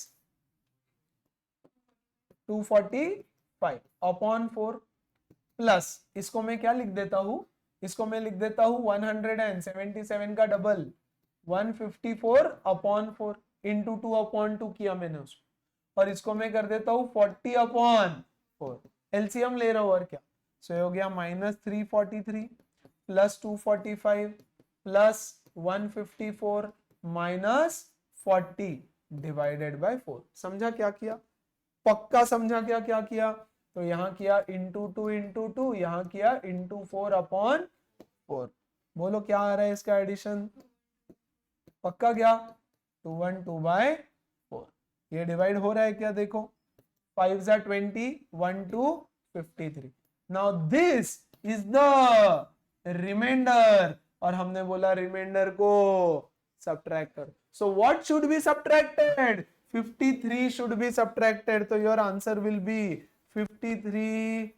245 upon 4 plus इसको मैं क्या लिख देता हूं, इसको मैं लिख देता हूं 177 का डबल 154 अपॉन 4 इंटू 2 अपॉन 2 किया मैंने उसको, और इसको मैं कर देता हूं 40 अपॉन 4, एलसीएम ले रहा हूं और क्या, सो हो गया minus 343 plus 245 plus 154 minus 40 divided by 4। समझा क्या किया? पक्का समझा क्या क्या किया? तो यहाँ किया इंटू 2 इंटू 2, यहाँ किया इंटू 4 अपॉन 4। बोलो क्या आ रहा है इसका एडिशन? पक्का क्या? 212 बाय 4। ये डिवाइड हो रहा है क्या? देखो 5 are 20, 1 to 53. Now this is the remainder, और हमने बोला रिमाइंडर को सब्ट्रैक्ट कर। So what should be subtracted? 53 should be subtracted. So your answer will be 53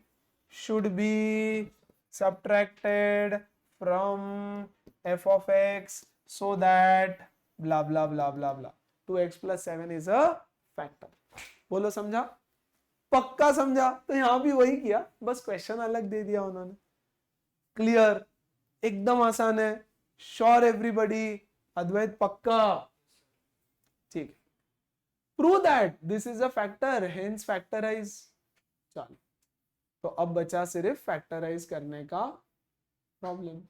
should be subtracted from f of x so that blah blah blah blah blah 2x plus 7 is a factor. बोलो समझा? पक्का समझा? तो यहां भी वही किया, बस क्वेश्चन अलग दे दिया उन्होंने। क्लियर? एकदम आसान है। Sure everybody? अद्वैत पक्का? ठीक है। Prove that this is a factor, hence factorise. चलो तो अब बचा सिर्फ फैक्टराइज करने का problem.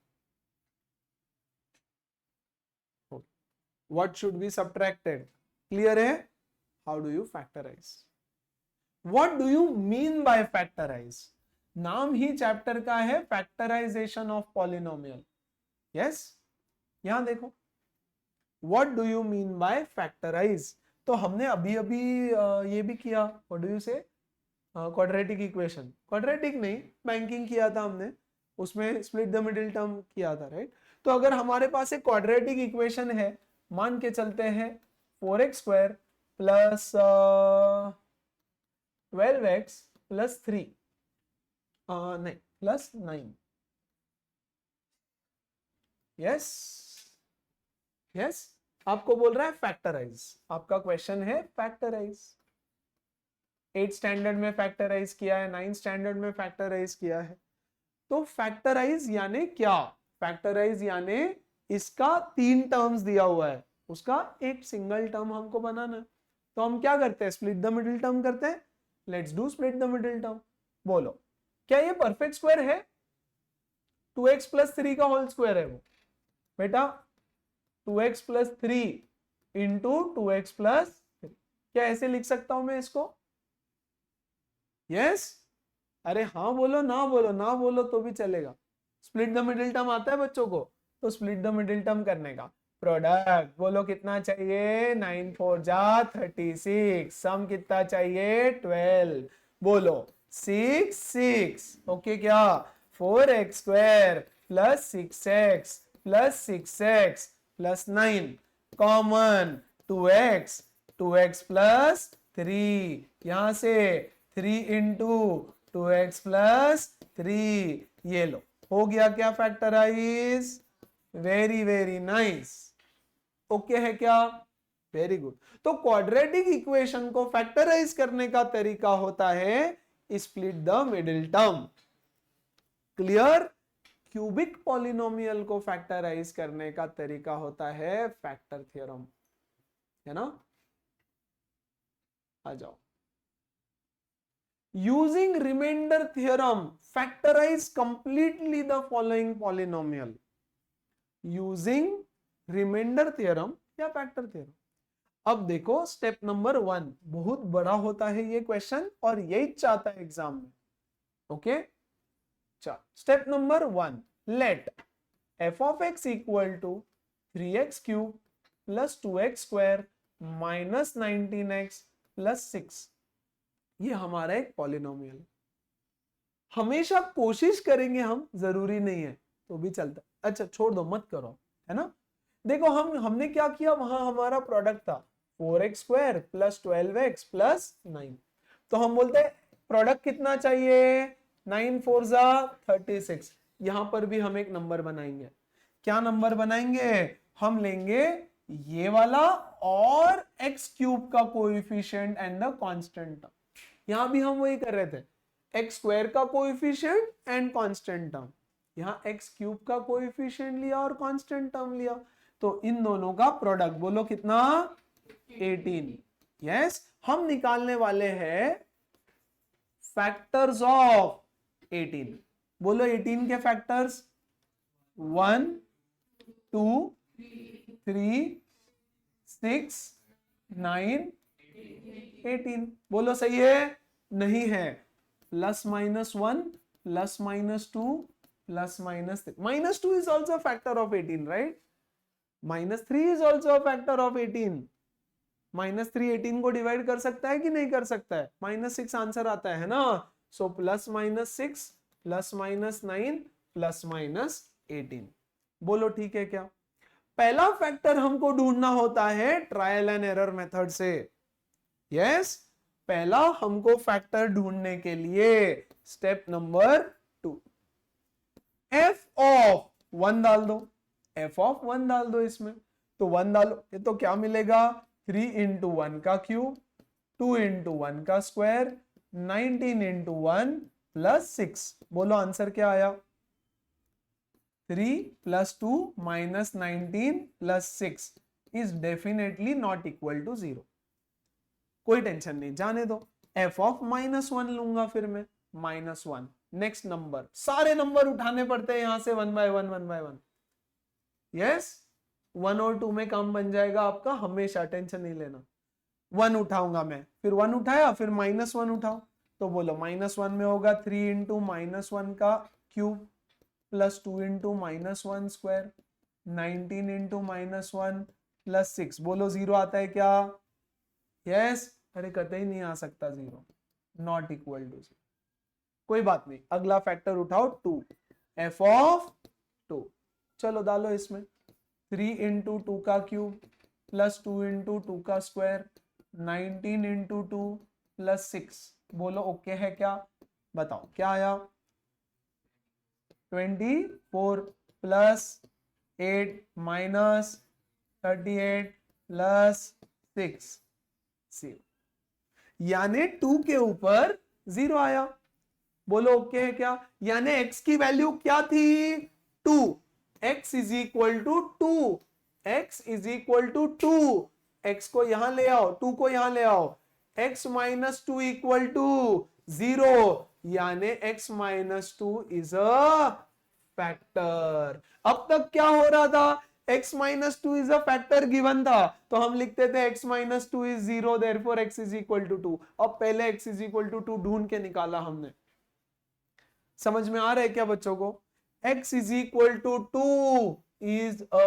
What should be subtracted? Clear है? How do you factorise? What do you mean by factorise? नाम ही चैप्टर का है फैक्टराइजेशन ऑफ पॉलिनोमियल। यस, यहां देखो what do you mean by factorise. तो हमने अभी अभी ये भी किया, what do you say, quadratic equation, quadratic नहीं बैंकिंग किया था हमने, उसमें स्प्लिट द मिडिल टर्म किया था, राइट। तो अगर हमारे पास एक क्वाड्रेटिक इक्वेशन है, मान के चलते हैं 4x square plus 12x plus 3 नहीं प्लस 9, यस यस, आपको बोल रहा है फैक्टराइज। आपका क्वेश्चन है फैक्टराइज। 8th स्टैंडर्ड में फैक्टराइज किया है, 9th स्टैंडर्ड में फैक्टराइज किया है। तो फैक्टराइज यानी क्या? फैक्टराइज यानी इसका 3 टर्म्स दिया हुआ है, उसका एक सिंगल टर्म हमको बनाना है। तो हम क्या करते हैं? स्प्लिट द मिडिल टर्म करते हैं। Let's do split the middle term. बोलो क्या ये परफेक्ट स्क्वायर है? 2x प्लस 3 का होल स्क्वायर है वो बेटा, 2x plus 3 into 2x plus 3। क्या ऐसे लिख सकता हूं मैं इसको? यस? अरे हाँ बोलो, ना बोलो, ना बोलो तो भी चलेगा। स्प्लिट द मिडिल टर्म आता है बच्चों को? तो स्प्लिट द मिडिल टर्म करने का प्रोडक्ट बोलो कितना चाहिए? 9 4 जा 36, सम कितना चाहिए? 12। बोलो 6 6, ओके क्या? 4x square plus 6x plus 6x plus 9 common 2x plus 3, यहां से 3 इंटू 2x प्लस 3, ये लो हो गया क्या factorise. Very very nice, okay है क्या, वेरी गुड। तो क्वाड्रेटिक इक्वेशन को फैक्टराइज करने का तरीका होता है split the middle term. Clear. Cubic polynomial को फैक्टराइज करने का तरीका होता है फैक्टर थ्योरम, है ना। आ जाओ। Using remainder theorem factorise completely the following polynomial. Using remainder theorem या फैक्टर थ्योरम। अब देखो स्टेप नंबर 1 बहुत बड़ा होता है ये क्वेश्चन और यही चाहता है एग्जाम में, ओके। चल step number 1, let f of x equal to 3x cube plus 2x square minus 19x plus 6, ये हमारा एक पॉलिनोमियल है। हमेशा कोशिश करेंगे हम, जरूरी नहीं है तो भी चलता। अच्छा छोड़ दो, मत करो, है ना। देखो हमने क्या किया, वहां हमारा प्रोडक्ट था 4x square plus 12x plus 9, तो हम बोलते हैं प्रोडक्ट कितना चाहिए, 9 4 जा 36। यहां पर भी हम एक नंबर बनाएंगे। क्या नंबर बनाएंगे, हम लेंगे ये वाला और x क्यूब का coefficient and the constant term. यहां भी हम वही कर रहे थे, एक्स स्क्वायर का कोएफिशिएंट एंड कांस्टेंट टर्म, यहां एक्स क्यूब का कोएफिशिएंट लिया और कांस्टेंट टर्म लिया, तो इन दोनों का प्रोडक्ट बोलो कितना, 18। यस, हम निकालने वाले हैं फैक्टर्स ऑफ 18। बोलो 18 के फैक्टर्स 1 2 3 6 9 18। बोलो सही है, नहीं है, plus minus 1 plus minus 2 plus minus 3, minus 2 is also a factor of 18, right? Minus 3 is also a factor of 18। Minus 3 18 को डिवाइड कर सकता है कि नहीं कर सकता है, माइनस 6 आंसर आता है ना। So plus minus 6 plus minus 9 plus minus 18। बोलो ठीक है क्या। पहला फैक्टर हमको ढूंढना होता है ट्रायल एंड एरर मेथड से। यस, पहला हमको फैक्टर ढूंढने के लिए स्टेप नंबर 2, एफ ऑफ 1 डाल दो, एफ ऑफ 1 डाल दो इसमें, तो 1 डालो, ये तो क्या मिलेगा 3 इंटू 1 का क्यूब 2 इंटू 1 का स्क्वायर 19 इंटू 1 प्लस 6। बोलो आंसर क्या आया, 3 plus 2 minus 19 plus 6 is definitely not equal to 0। कोई टेंशन नहीं, जाने दो, एफ ऑफ -1 लूंगा फिर मैं -1। नेक्स्ट नंबर, सारे नंबर उठाने पड़ते हैं यहां से 1 बाय 1 1 बाय 1। यस, 1 और 2 में काम बन जाएगा आपका, हमेशा टेंशन नहीं लेना। 1 उठाऊंगा मैं, फिर 1 उठाया, फिर -1 उठाओ, तो बोलो -1 में होगा 3 इंटू -1 का cube plus 2 into -1 square 19 into -1 plus 6। बोलो 0 आता है क्या, यस। अरे कतई नहीं आ सकता 0, नॉट इक्वल टू 0। कोई बात नहीं, अगला फैक्टर उठाओ 2, एफ ऑफ 2। चलो डालो इसमें, 3 इंटू 2 का क्यूब प्लस 2 इंटू 2 का स्क्वायर 19 इंटू 2 प्लस 6। बोलो ओके है क्या, बताओ क्या आया, 24 प्लस 8 माइनस 38 प्लस 6, यानी 2 के ऊपर 0 आया। बोलो ओके है क्या, यानी x की वैल्यू क्या थी 2, x is equal to 2, x is equal to 2। x को यहां ले आओ, 2 को यहां ले आओ, x माइनस 2 इक्वल टू 0, यानी x minus 2 is a factor. अब तक क्या हो रहा था, x minus 2 is a factor given था, तो हम लिखते थे x minus 2 is 0, therefore x is equal to 2। अब पहले x इज इक्वल टू 2 ढूंढ के निकाला हमने। समझ में आ रहा है क्या बच्चों को, x is equal to 2 is a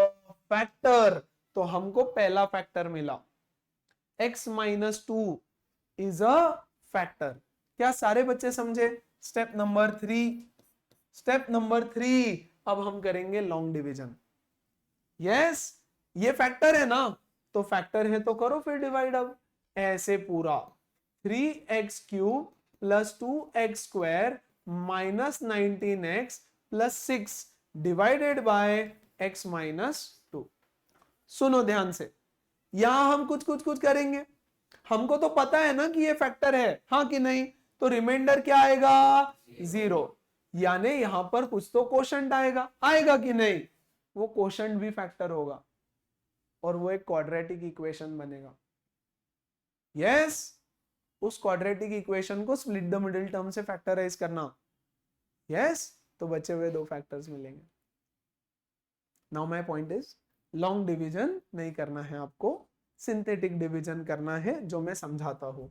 factor, तो हमको पहला फैक्टर मिला, x minus 2 is a factor. क्या सारे बच्चे समझे। स्टेप नंबर 3, स्टेप नंबर 3, अब हम करेंगे लॉन्ग डिवीजन। यस, ये फैक्टर है ना, तो फैक्टर है तो करो फिर डिवाइड। अब ऐसे पूरा 3x cube plus 2x² minus 19x plus 6 divided by x minus 2। सुनो ध्यान से, यहां हम कुछ करेंगे। हमको तो पता है ना कि ये फैक्टर है, हाँ कि नहीं? तो रिमाइंडर क्या आएगा? 0। यानी यहां पर कुछ तो क्वोशंट आएगा कि नहीं? वो क्वोशंट भी फैक्टर होगा और वो एक क्वाड्रेटिक इक्वेशन बनेगा। यस, उस क्वाड्रेटिक इक्वेशन को स्प्लिट द मिडिल टर्म से फैक्टराइज करना। यस, तो बचे हुए दो फैक्टर्स मिलेंगे। Now my point is, long division नहीं करना है आपको, सिंथेटिक डिवीजन करना है, जो मैं समझाता हूं।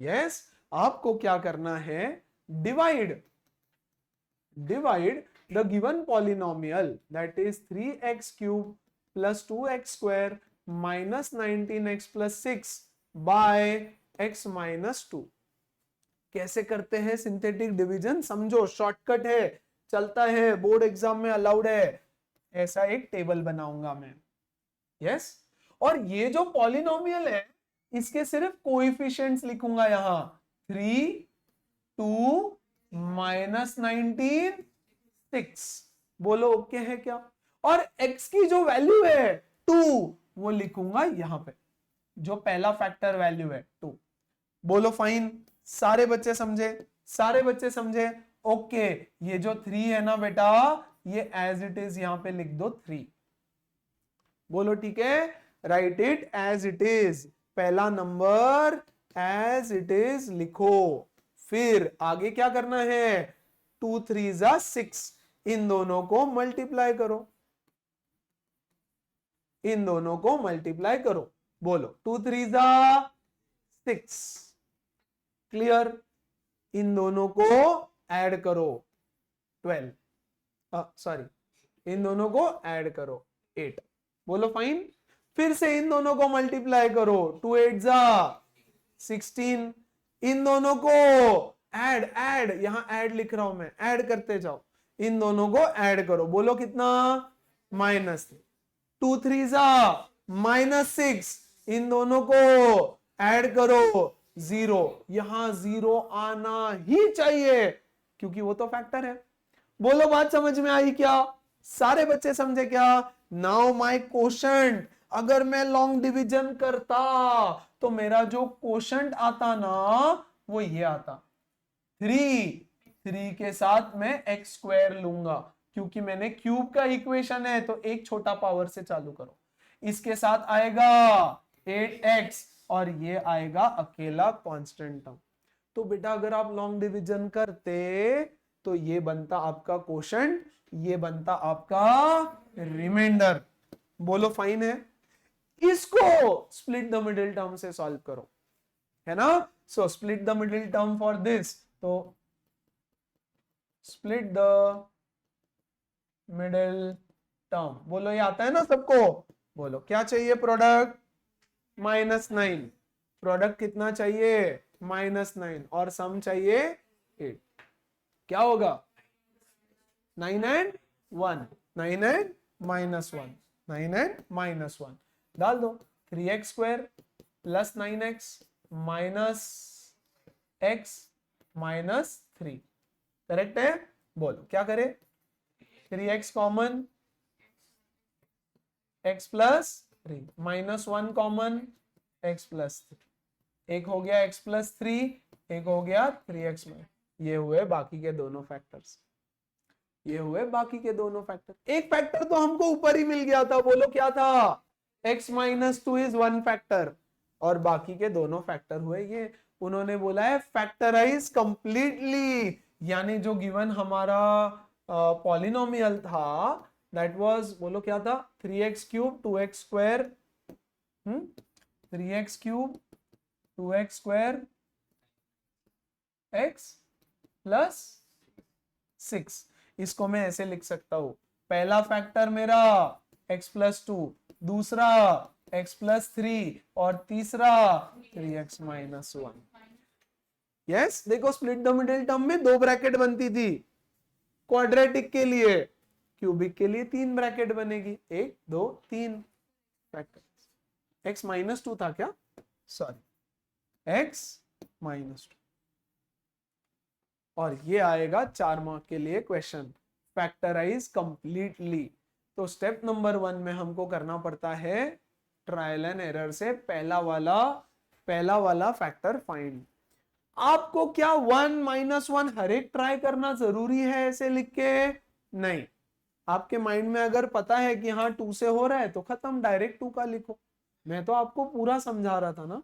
यस, आपको क्या करना है? Divide the given polynomial, that is 3x cube plus 2x square minus 19x plus 6 by x minus 2। कैसे करते हैं सिंथेटिक डिवीजन? समझो, शॉर्टकट है, चलता है, बोर्ड एग्जाम में अलाउड है। ऐसा एक टेबल बनाऊंगा मैं। यस, और ये जो पॉलिनोमियल है इसके सिर्फ कोएफिशिएंट्स लिखूंगा यहां, 3, 2, माइनस 19, 6। बोलो ओके है क्या? और x की जो वैल्यू है 2 वो लिखूंगा यहां पे, जो पहला फैक्टर वैल्यू है 2। बोलो फाइन, सारे बच्चे समझे? सारे बच्चे समझे? ओके, ये जो 3 है ना बेटा, ये एज इट इज यहां पे लिख दो 3। बोलो ठीक है, write it as it is, पहला नंबर एज इट इज लिखो। फिर आगे क्या करना है? 2 3 जा 6, इन दोनों को मल्टीप्लाई करो, इन दोनों को मल्टीप्लाई करो। बोलो 2 3 जा 6, क्लियर? इन दोनों को ऐड करो 12, सॉरी, इन दोनों को ऐड करो 8। बोलो फाइन। फिर से इन दोनों को मल्टीप्लाई करो, 2 8 जा 16, इन दोनों को ऐड यहां ऐड लिख रहा हूं मैं, ऐड करते जाओ, इन दोनों को ऐड करो। बोलो कितना? -3। 2 3 जा -6, इन दोनों को ऐड करो 0। यहां 0 आना ही चाहिए क्योंकि वो तो फैक्टर है। बोलो बात समझ में आई क्या? सारे बच्चे समझे क्या? नाउ माय क्वोशंट, अगर मैं लॉन्ग डिवीजन करता तो मेरा जो क्वोशंट आता ना वो ये आता 3 के साथ मैं x² लूंगा क्योंकि मैंने क्यूब का इक्वेशन है, तो एक छोटा पावर से चालू करो। इसके साथ आएगा 8x और ये आएगा अकेला कांस्टेंट टर्म। तो बेटा अगर आप लॉन्ग डिवीजन करते तो ये बनता आपका क्वोशंट, ये बनता आपका रिमाइंडर। बोलो फाइन है? इसको स्प्लिट द मिडिल टर्म से सॉल्व करो, है ना? So split the middle term for this, तो स्प्लिट द मिडिल टर्म, बोलो ये आता है ना सबको? बोलो क्या चाहिए? प्रोडक्ट -9, प्रोडक्ट कितना चाहिए? -9, और सम चाहिए 8। क्या होगा? 9 and 1, 9 and -1, 9 and -1 डाल दो। 3x² plus 9x minus x minus 3, correct है? बोलो क्या करे? 3x common, x plus 3, -1 common, x plus 3, एक हो गया x प्लस 3, एक हो गया 3x में। ये हुए बाकी के दोनों फैक्टर्स, ये हुए बाकी के दोनों फैक्टर। एक फैक्टर तो हमको ऊपर ही मिल गया था, बोलो क्या था? x माइनस 2 इज 1 फैक्टर, और बाकी के दोनों फैक्टर हुए ये। उन्होंने बोला है फैक्टराइज कंप्लीटली, यानी जो गिवन हमारा पॉलिनोमियल था दैट वाज, बोलो क्या था? 3x³ 2x², 3x³ 2x² x plus 6। इसको मैं ऐसे लिख सकता हूं, पहला फैक्टर मेरा x प्लस 2, दूसरा x प्लस 3, और तीसरा 3x माइनस 1। यस, देखो स्प्लिट द मिडिल टर्म में 2 ब्रैकेट बनती थी, क्वाड्रेटिक के लिए, क्यूबिक के लिए 3 ब्रैकेट बनेगी, 1 2 3 फैक्टर। x माइनस 2 था क्या? Sorry, x minus 2। और ये आएगा 4 मार्क के लिए क्वेश्चन, फैक्टराइज कंप्लीटली। तो स्टेप नंबर 1 में हमको करना पड़ता है ट्रायल एंड एरर से पहला वाला फैक्टर फाइंड। आपको क्या 1 -1 हर एक ट्राई करना जरूरी है ऐसे लिख के? नहीं, आपके माइंड में अगर पता है कि हाँ 2 से हो रहा है तो खत्म, डायरेक्ट 2 का लिखो। मैं तो आपको पूरा समझा रहा था ना,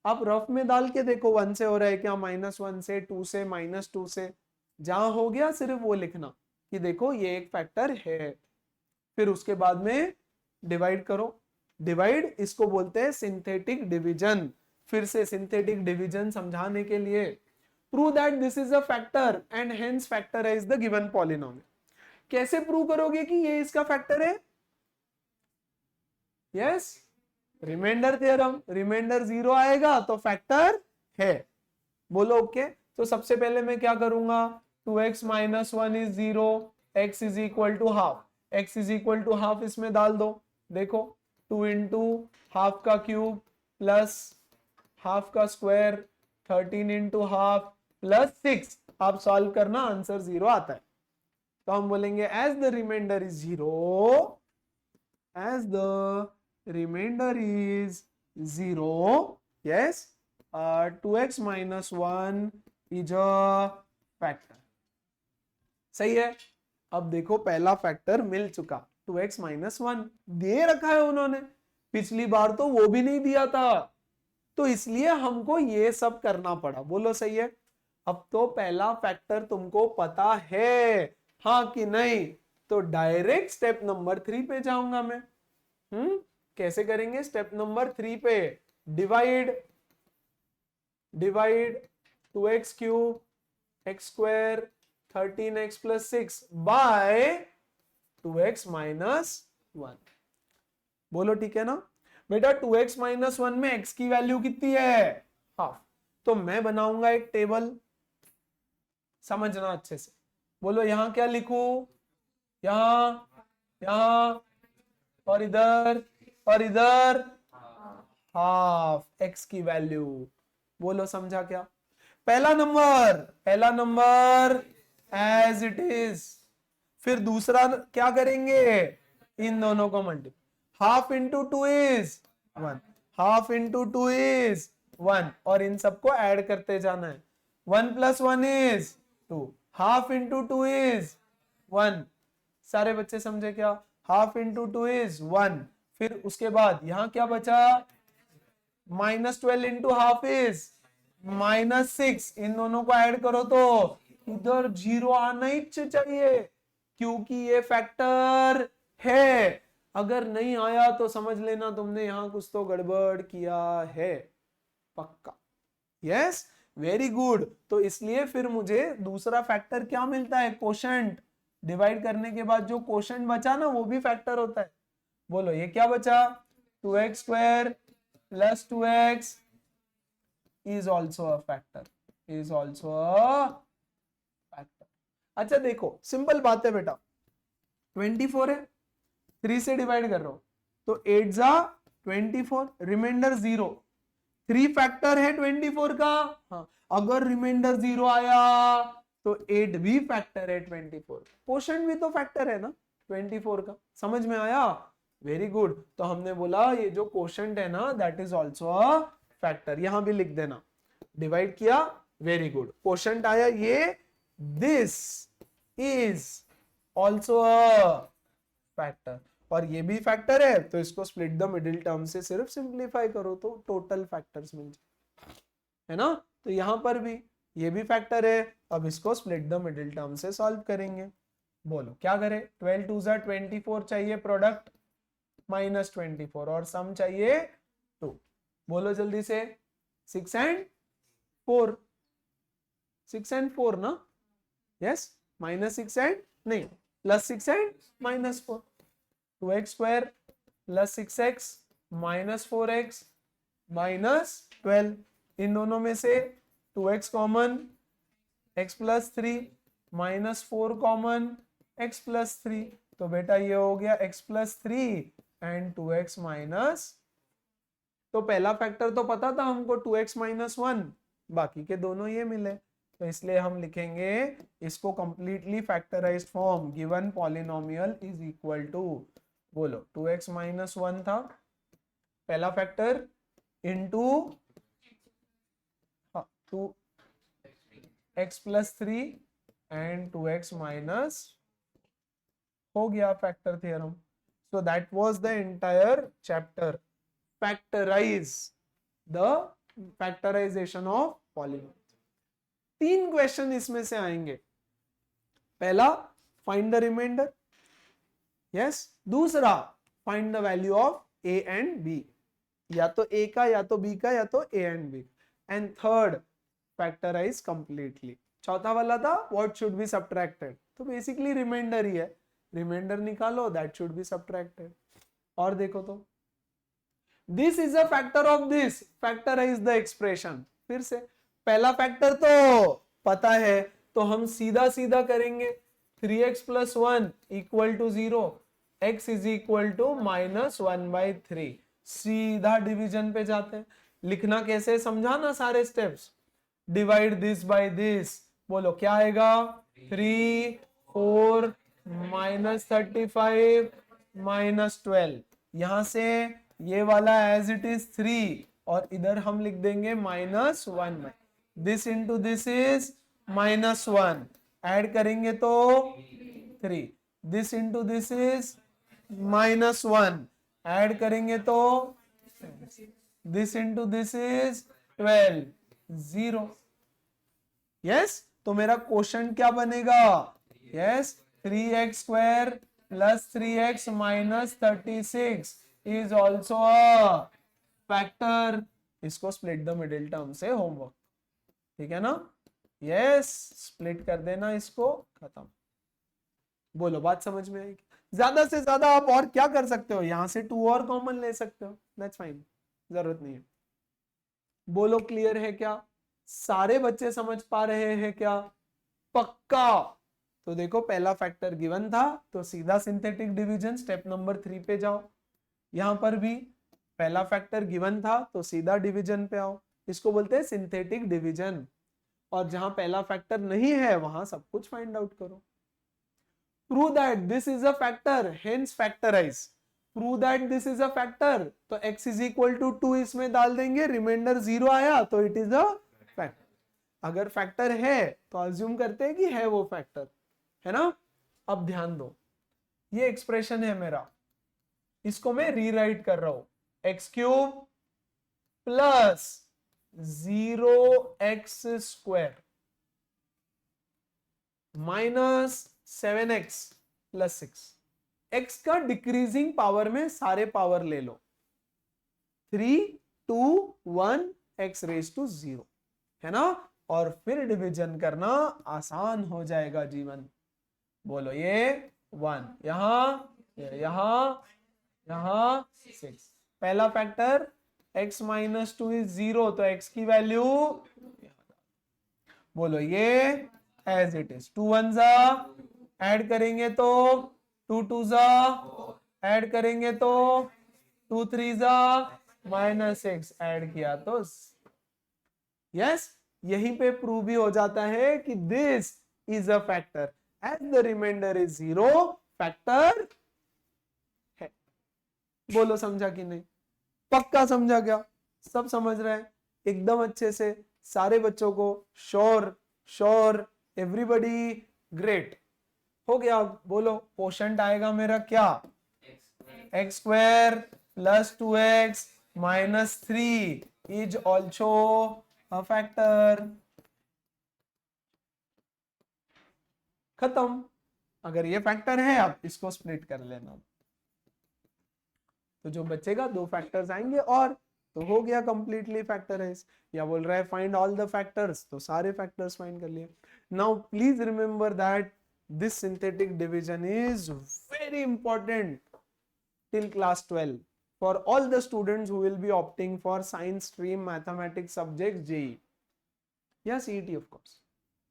आप रफ में डाल के देखो 1 से हो रहा है क्या, -1 से, 2 से, -2 से, जहां हो गया सिर्फ वो लिखना कि देखो ये एक फैक्टर है। फिर उसके बाद में डिवाइड करो। डिवाइड इसको बोलते हैं सिंथेटिक डिवीजन। फिर से सिंथेटिक डिवीजन समझाने के लिए, prove that this is a factor and hence factorise the given polynomial. कैसे प्रूव करोगे कि ये इसका फैक्टर है? Yes, remainder theorem. रिमाइंडर 0 आएगा तो फैक्टर है। बोलो ओके। तो सबसे पहले मैं क्या करूंगा, 2x - 1 is 0, x is equal to half, x is equal to half इसमें डाल दो। देखो 2 इंटू हाफ का क्यूब प्लस हाफ का स्क्वायर, 13 इंटू हाफ प्लस 6, आप सॉल्व करना, आंसर 0 आता है। तो हम बोलेंगे as the remainder is 0, as the remainder is 0, yes, 2x - 1 is a factor। सही है। अब देखो पहला फैक्टर मिल चुका, 2x - 1 दे रखा है उन्होंने, पिछली बार तो वो भी नहीं दिया था, तो इसलिए हमको ये सब करना पड़ा। बोलो सही है। अब तो पहला फैक्टर तुमको पता है, हाँ कि नहीं? तो डायरेक्ट स्टेप नंबर 3 पे जाऊंगा मैं। कैसे करेंगे? स्टेप नंबर 3 पे divide 2x cube x square 13x + 6 by 2x - 1। बोलो ठीक है ना बेटा? 2x - 1 में x की वैल्यू कितनी है? हाफ। तो मैं बनाऊंगा एक टेबल, समझना अच्छे से। बोलो यहां क्या लिखूं? यहां और इधर हाफ x की वैल्यू। बोलो समझा क्या? पहला नंबर एज इट इज। फिर दूसरा क्या करेंगे? इन दोनों को multiply, half into 2 is 1, half into 2 is 1, और इन सबको ऐड करते जाना है। 1 + 1 इज 2, हाफ इंटू 2 इज 1। सारे बच्चे समझे क्या? Half into 2 is 1। फिर उसके बाद यहां क्या बचा? -12 इंटू हाफ इज -6। इन दोनों को ऐड करो तो इधर 0 आना ही चाहिए, क्योंकि ये फैक्टर है। अगर नहीं आया तो समझ लेना तुमने यहां कुछ तो गड़बड़ किया है, पक्का। Yes, very good. तो इसलिए फिर मुझे दूसरा फैक्टर क्या मिलता है? कोशेंट। डिवाइड करने के बाद जो कोशेंट बचा ना, वो भी फैक्टर होता है। बोलो ये क्या बचा? 2x square plus 2x is also a factor, is also a factor। अच्छा देखो सिंपल बात है बेटा, 24 है, 3 से डिवाइड कर रहा हूं तो 8 जा 24, रिमाइंडर 0। 3 फैक्टर है 24 का। हाँ, अगर रिमाइंडर 0 आया तो 8 भी फैक्टर है 24। कोशेंट भी तो फैक्टर है ना 24 का। समझ में आया? Very good. तो हमने बोला ये जो कोशेंट है ना, that is also a factor. यहां भी लिख देना, डिवाइड किया, वेरी गुड, कोशेंट आया ये, this is also a factor. और ये भी फैक्टर है, तो इसको स्प्लिट द मिडिल टर्म से सिर्फ सिंप्लीफाई करो तो टोटल फैक्टर्स मिल जाए, है ना? तो यहां पर भी ये भी फैक्टर है। अब इसको स्प्लिट द मिडिल टर्म से सॉल्व करेंगे। बोलो क्या करें? 12 2 जा 24 चाहिए प्रोडक्ट, -24, और सम चाहिए 2। बोलो जल्दी से, 6 and 4, 6 and 4 ना? यस, -6 and नहीं, +6 and -4, 2x square plus 6x -4x -12। इन दोनों में से 2x common, x + 3 -4 common, x + 3। तो बेटा ये हो गया x + 3 एंड 2x माइनस। तो पहला फैक्टर तो पता था हमको 2x - 1, बाकी के दोनों ये मिले। तो इसलिए हम लिखेंगे इसको completely factorised form, given polynomial is equal to, बोलो 2x माइनस 1 था पहला factor, into 2x plus 3 and 2x minus, हो गया factor theorem. So that was the entire chapter. Factorize the factorization of polynomial. 3 question इसमें से आएंगे. पहला find the reminder, yes. दूसरा find the value of a and b, या तो a का या तो b का या तो a and b. And third factorise completely. चौथा वाला था व्हाट शुड बी सब्ट्रैक्टेड, तो बेसिकली रिमाइंडर ही है, रिमाइंडर निकालो दैट शुड बी सब्ट्रैक्टेड. और देखो तो this is a factor of this, factorise the expression. फिर से पहला फैक्टर तो पता है तो हम सीधा सीधा करेंगे, 3x plus 1 equal to 0, x is equal to minus 1/3. सीधा डिवीजन पे जाते हैं. लिखना कैसे समझाना सारे steps. Divide this by this, बोलो क्या आएगा, 3 4 माइनस 35 माइनस 12. यहां से ये वाला एज इट इज 3 और इधर हम लिख देंगे minus 1. This into this is minus 1, add करेंगे तो 3. This into this is minus 1, add करेंगे तो this into this is 12, 0. Yes, तो मेरा क्वेश्चन क्या बनेगा, yes 3x square plus 3x minus 36 is also a factor. इसको स्प्लिट द मिडिल टर्म से होमवर्क, ठीक है ना. यस, स्प्लिट कर देना इसको, खत्म. बोलो बात समझ में आएगी. ज्यादा से ज्यादा आप और क्या कर सकते हो, यहां से 2 और कॉमन ले सकते हो, दैट्स फाइन, जरूरत नहीं है. बोलो क्लियर है क्या, सारे बच्चे समझ पा रहे हैं क्या, पक्का. तो देखो पहला फैक्टर गिवन था तो सीधा सिंथेटिक डिवीजन, स्टेप नंबर 3 पे जाओ. यहां पर भी पहला फैक्टर गिवन था तो सीधा डिवीजन पे आओ, इसको बोलते हैं सिंथेटिक डिवीजन. और जहां पहला फैक्टर नहीं है वहां सब कुछ फाइंड आउट करो. Prove that this is a factor, hence factorise. Prove that this is a factor, तो x इज इक्वल टू 2 इसमें डाल देंगे, रिमाइंडर 0 आया तो इट इज अ फैक्टर. अगर फैक्टर है तो अज्यूम करते हैं कि है वो फैक्टर, है ना. अब ध्यान दो, ये एक्सप्रेशन है मेरा, इसको मैं रीराइट कर रहा हूं, x cube plus 0x square minus 7x plus 6. x का डिक्रीजिंग पावर में सारे पावर ले लो, 3 2 1 x रेज टू 0, है ना. और फिर डिवीजन करना आसान हो जाएगा जीवन. बोलो ये 1 यहां 6. पहला फैक्टर x माइनस 2 इज 0, तो x की वैल्यू, बोलो ये एज इट इज. 2 1 जा ऐड करेंगे तो 2 2 जा ऐड करेंगे तो 2 3 जा माइनस 6 ऐड किया तो यस. यहीं पे प्रूव भी हो जाता है कि this is a factor, as the remainder is 0, factor है. बोलो समझा कि नहीं, पक्का समझा क्या, सब समझ रहे हैं एकदम अच्छे से, सारे बच्चों को श्योर एवरीबॉडी, ग्रेट. हो गया. बोलो क्वोशंट आएगा मेरा क्या, x square plus 2x minus 3 is also a factor. खत्म. अगर ये फैक्टर है आप इसको स्प्लिट कर लेना, तो जो बचेगा 2 फैक्टर्स आएंगे और तो हो गया कंप्लीटली फैक्टराइज. या बोल रहा है फाइंड ऑल द फैक्टर्स, तो सारे फैक्टर्स फाइंड कर लिए. Now please remember that this synthetic division is very important till class 12 for all the students who will be opting for science stream, mathematics subjects, JEE या CET of course.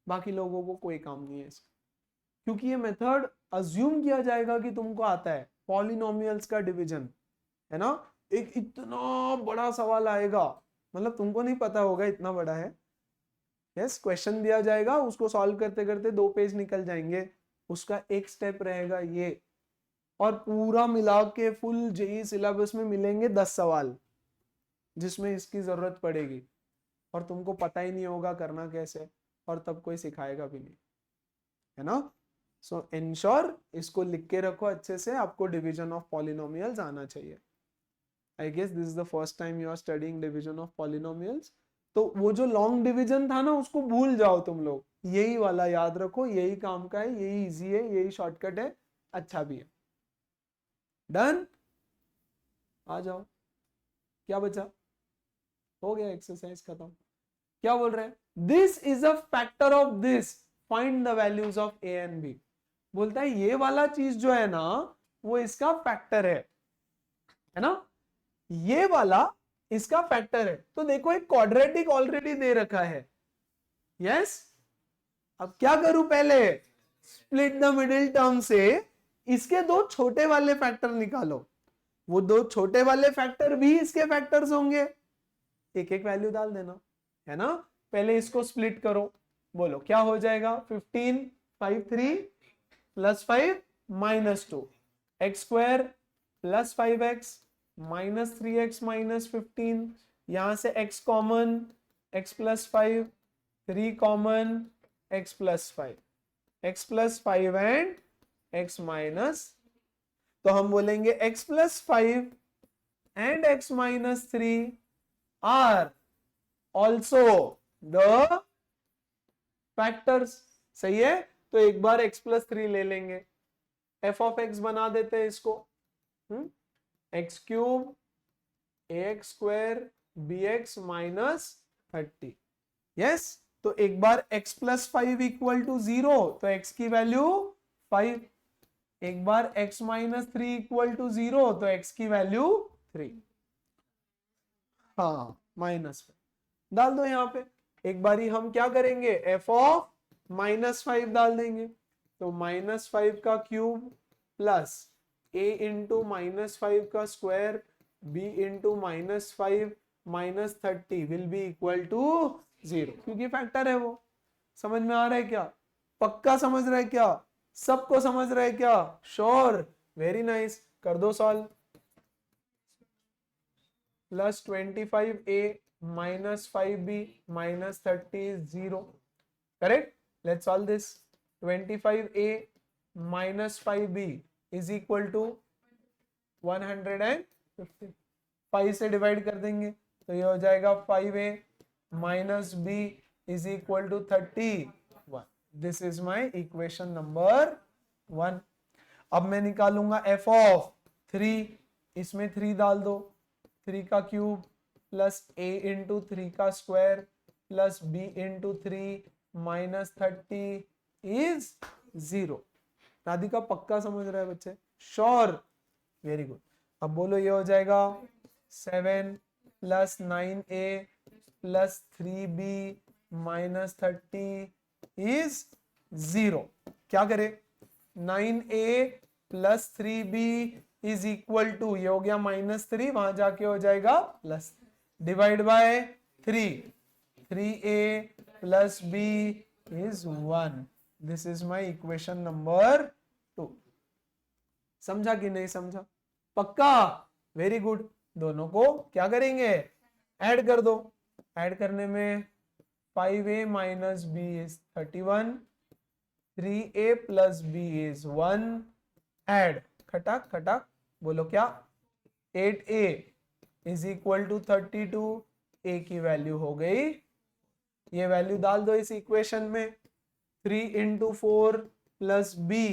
बाकी लोगों को कोई काम नहीं है इसका, क्योंकि ये मेथड अज्यूम किया जाएगा कि तुमको आता है. पॉलिनोमियल्स का डिवीजन है ना, एक इतना बड़ा सवाल आएगा, मतलब तुमको नहीं पता होगा इतना बड़ा है, यस, क्वेश्चन दिया जाएगा, उसको सॉल्व करते करते 2 पेज निकल जाएंगे, उसका एक स्टेप रहेगा ये, और पूरा मिला के फुल जेईई सिलेबस में मिलेंगे 10 सवाल जिसमें इसकी जरूरत पड़ेगी, और तुमको पता ही नहीं होगा करना कैसे, और तब कोई सिखाएगा भी नहीं, है ना। सो इंश्योर इसको लिख के रखो अच्छे से, आपको डिवीजन ऑफ पॉलिनोमियल्स आना चाहिए। I guess this is the first time you are studying division of polynomials. तो वो जो लॉन्ग डिवीजन था ना उसको भूल जाओ तुम लोग, यही वाला याद रखो, यही काम का है, यही इजी है, यही शॉर्टकट है, अच्छा भी है। डन, आ जाओ, क्या बचा, हो गया एक्सरसाइज खत्म। क्या बोल रहे हैं, this is a factor of this, find the values of A and B. बोलता है ये वाला चीज जो है ना वो इसका फैक्टर है ना, ये वाला इसका फैक्टर है। तो देखो एक क्वाड्रेटिक ऑलरेडी दे रखा है, यस। अब क्या करूं, पहले स्प्लिट द मिडिल टर्म से इसके 2 छोटे वाले फैक्टर निकालो, वो 2 छोटे वाले फैक्टर भी इसके फैक्टर्स होंगे, एक एक वैल्यू डाल देना, है ना। पहले इसको स्प्लिट करो, बोलो क्या हो जाएगा, 15 5 3 plus 5 minus 2 x square plus 5x minus 3x minus 15, यहां से x common, x plus 5, 3 common, x plus 5, x plus 5 and x minus, तो हम बोलेंगे x plus 5 and x minus 3 are also the factors, सही है। तो एक बार x प्लस 3 ले लेंगे, f ऑफ x बना देते हैं इसको, x cube ax square bx minus 30, yes. तो एक बार x प्लस 5 इक्वल टू 0, तो x की वैल्यू 5, एक बार x माइनस 3 इक्वल टू 0, तो x की वैल्यू 3, हाँ माइनस डाल दो यहाँ पे। एक बारी हम क्या करेंगे, f ऑफ माइनस 5 डाल देंगे, तो माइनस 5 का cube plus a into minus 5 का square b into minus 5 minus 30 will be equal to 0, क्योंकि फैक्टर है वो। समझ में आ रहा है क्या, पक्का समझ रहा है क्या, सबको समझ रहा है क्या, श्योर, वेरी नाइस। कर दो solve, plus 25a minus 5b minus 30 is 0, correct. Let's solve this, 25a minus 5b is equal to 150, 5 से डिवाइड कर देंगे तो ये हो जाएगा 5a minus b is equal to 31। This is my equation number 1। अब मैं निकालूंगा f ऑफ 3, इसमें 3 डाल दो, 3 का क्यूब प्लस a इंटू 3 का square plus b into 3 minus 30 is 0। Radhika पक्का समझ रहा है बच्चे, श्योर, वेरी गुड। अब बोलो ये हो जाएगा 7 plus 9a plus 3b minus 30 is 0। क्या करे, 9a plus 3b is equal to, ये हो गया माइनस 3, वहां जाके हो जाएगा plus, divide by 3, 3a plus b is 1। This is my equation number 2। समझा कि नहीं समझा, पक्का, वेरी गुड। दोनों को क्या करेंगे, ऐड कर दो, ऐड करने में 5a minus b is 31, 3a plus b is 1, add, खटक खटक, बोलो क्या, 8a is equal to 32, a की वैल्यू हो गई, ये वैल्यू डाल दो इस इक्वेशन में, 3 इंटू 4 प्लस b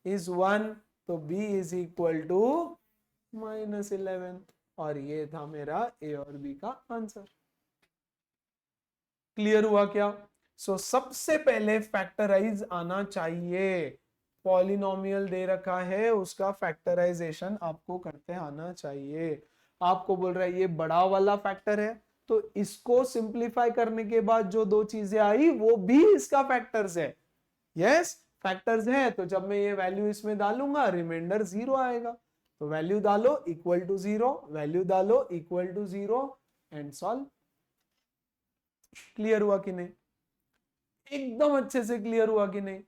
इज 1, तो b is equal to minus 11, और ये था मेरा a और b का आंसर। क्लियर हुआ क्या। सो सबसे पहले फैक्टराइज आना चाहिए, पॉलिनोमियल दे रखा है उसका फैक्टराइजेशन आपको करते आना चाहिए। आपको बोल रहा है ये बड़ा वाला फैक्टर है, तो इसको सिंप्लीफाई करने के बाद जो 2 चीजें आई वो भी इसका फैक्टर्स है, यस फैक्टर्स है। तो जब मैं ये वैल्यू इसमें डालूंगा रिमाइंडर 0 आएगा, तो वैल्यू डालो इक्वल टू 0, वैल्यू डालो equal to 0 and solve. Clear हुआ कि नहीं। एकदम अच्छे से क्लियर हुआ कि नहीं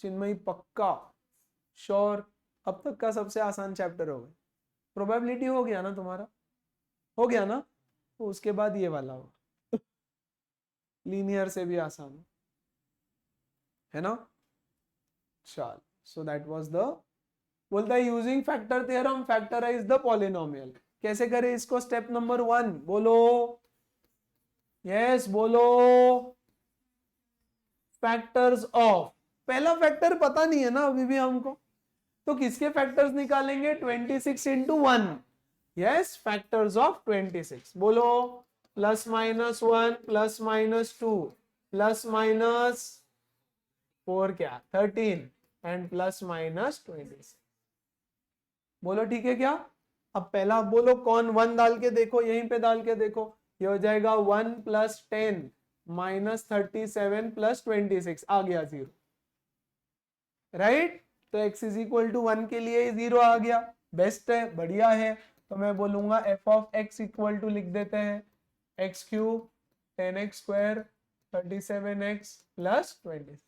चिन्मयी? पक्का श्योर? अब तक का सबसे आसान चैप्टर हो गया। प्रोबेबिलिटी हो गया ना तुम्हारा? हो गया ना? तो उसके बाद ये वाला हो, लीनियर से भी आसान है ना? चल, सो दैट वाज द, बोलता है using factor theorem factorise the polynomial. कैसे करें इसको? स्टेप नंबर 1 बोलो, यस बोलो, फैक्टर्स ऑफ, पहला फैक्टर पता नहीं है ना अभी भी हमको, तो किसके फैक्टर्स निकालेंगे? 26 इंटू 1, यस फैक्टर्स ऑफ 26, बोलो plus minus 1 plus minus 2 plus minus 4 क्या 13 एंड प्लस माइनस 26, बोलो ठीक है क्या? अब पहला बोलो कौन, 1 डाल के देखो, यहीं पे डाल के देखो, ये हो जाएगा 1 प्लस 10 माइनस 37 प्लस 26, आ गया 0, राइट? तो x इज इक्वल टू 1 के लिए 0 आ गया, बेस्ट है, बढ़िया है। तो मैं बोलूंगा f of x equal to लिख देते हैं x cube 10x square 37x plus 26,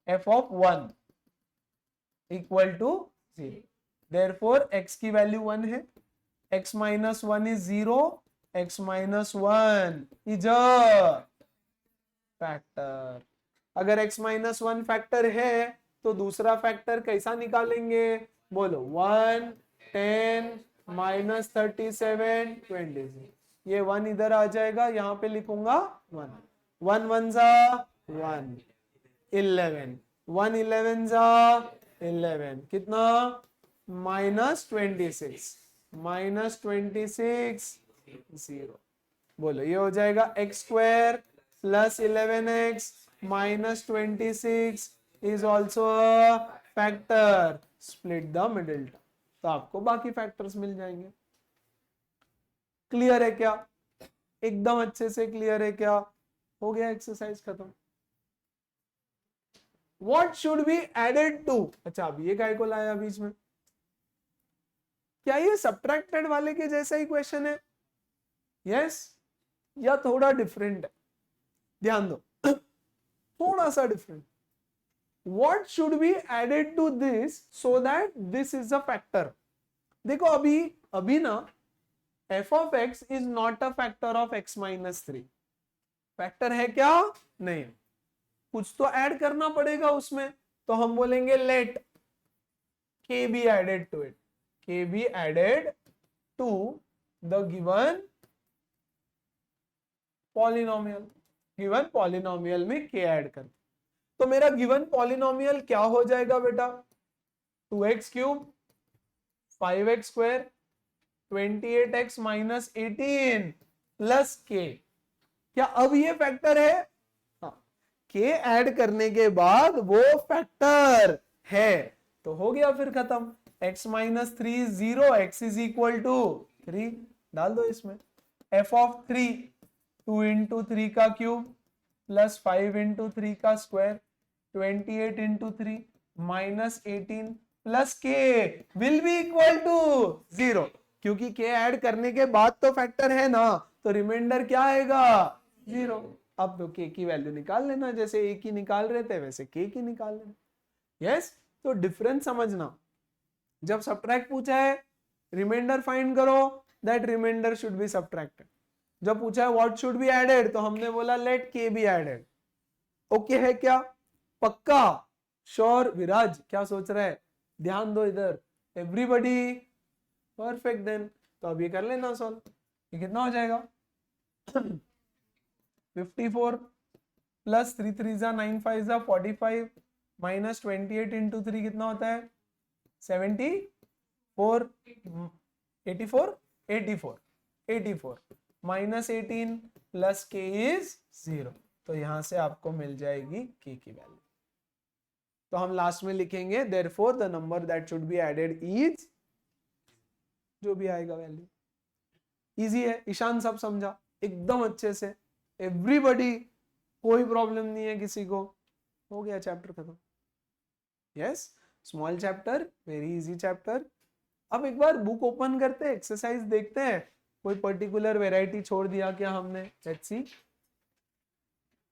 f of 1 equal to 0, therefore x की वैल्यू 1 है, x minus 1 is 0, x minus 1 is a factor. अगर x माइनस 1 फैक्टर है तो दूसरा फैक्टर कैसा निकालेंगे? बोलो 1 10 माइनस 37 26, ये 1 इधर आ जाएगा, यहां पे लिखूंगा 1, 1 1 जा 1 11, 1 11 जा 11, कितना? माइनस 26 माइनस 26 0, बोलो ये हो जाएगा x square plus 11x minus 26 is also a factor, split the middle term, तो आपको बाकी फैक्टर्स मिल जाएंगे। क्लियर है क्या? एकदम अच्छे से क्लियर है क्या? हो गया एक्सरसाइज खत्म। What should be added to? अच्छा अब ये काय को लाया बीच में? क्या ये सब्ट्रैक्टेड वाले के जैसा ही क्वेश्चन है? यस या थोड़ा डिफरेंट है? ध्यान दो थोड़ा सा different. What should be added to this so that this is a factor? देखो अभी ना f of x is not a factor of x minus 3, factor है क्या? नहीं, कुछ तो ऐड करना पड़ेगा उसमें, तो हम बोलेंगे let k be added to it, k be added to the given polynomial, given polynomial में k ऐड कर, तो मेरा गिवन पॉलिनोमियल क्या हो जाएगा बेटा? 2x cube 5x square 28x minus 18 plus k, क्या अब ये फैक्टर है? हाँ, k ऐड करने के बाद वो फैक्टर है, तो हो गया फिर खत्म। x minus 3 0, x is equal to 3 डाल दो इसमें, f ऑफ 3 2 इंटू 3 का क्यूब प्लस 5 इंटू 3 का स्क्वायर 28 इंटू 3 माइनस 18 प्लस के विल बी इक्वल टू 0, क्योंकि के ऐड करने के बाद तो फैक्टर है ना, तो रिमाइंडर क्या आएगा? 0। अब तो के की वैल्यू निकाल लेना, जैसे ए की निकाल रहे थे वैसे के की निकाल लेना। यस, तो डिफरेंस समझना, जब सब्ट्रैक्ट पूछा है रिमाइंडर फाइंड करो, that remainder should be subtracted. जब पूछा है व्हाट शुड बी एडेड, तो हमने बोला लेट के बी एडेड। ओके है क्या? पक्का? श्योर? विराज क्या सोच रहा है? ध्यान दो इधर, एवरीबॉडी परफेक्ट। देन तो अब ये कर लेना सॉल्व, ये कितना हो जाएगा? 54 प्लस 3 3 जा 9 5 जा 45 माइनस 28 इंटू 3 कितना होता है? 74 84 माइनस 18 प्लस के इज 0, तो यहां से आपको मिल जाएगी के की वैल्यू। तो हम लास्ट में लिखेंगे therefore the number that should be added is, जो भी आएगा वैल्यू। इजी है, ईशान सब समझा एकदम अच्छे से, एवरीबॉडी, कोई प्रॉब्लम नहीं है किसी को, हो गया चैप्टर खत्म। Yes, small chapter, very easy chapter. अब एक बार बुक ओपन करते हैं, एक्सरसाइज देखते हैं, कोई पर्टिकुलर वेराइटी छोड़ दिया क्या हमने? Let's see.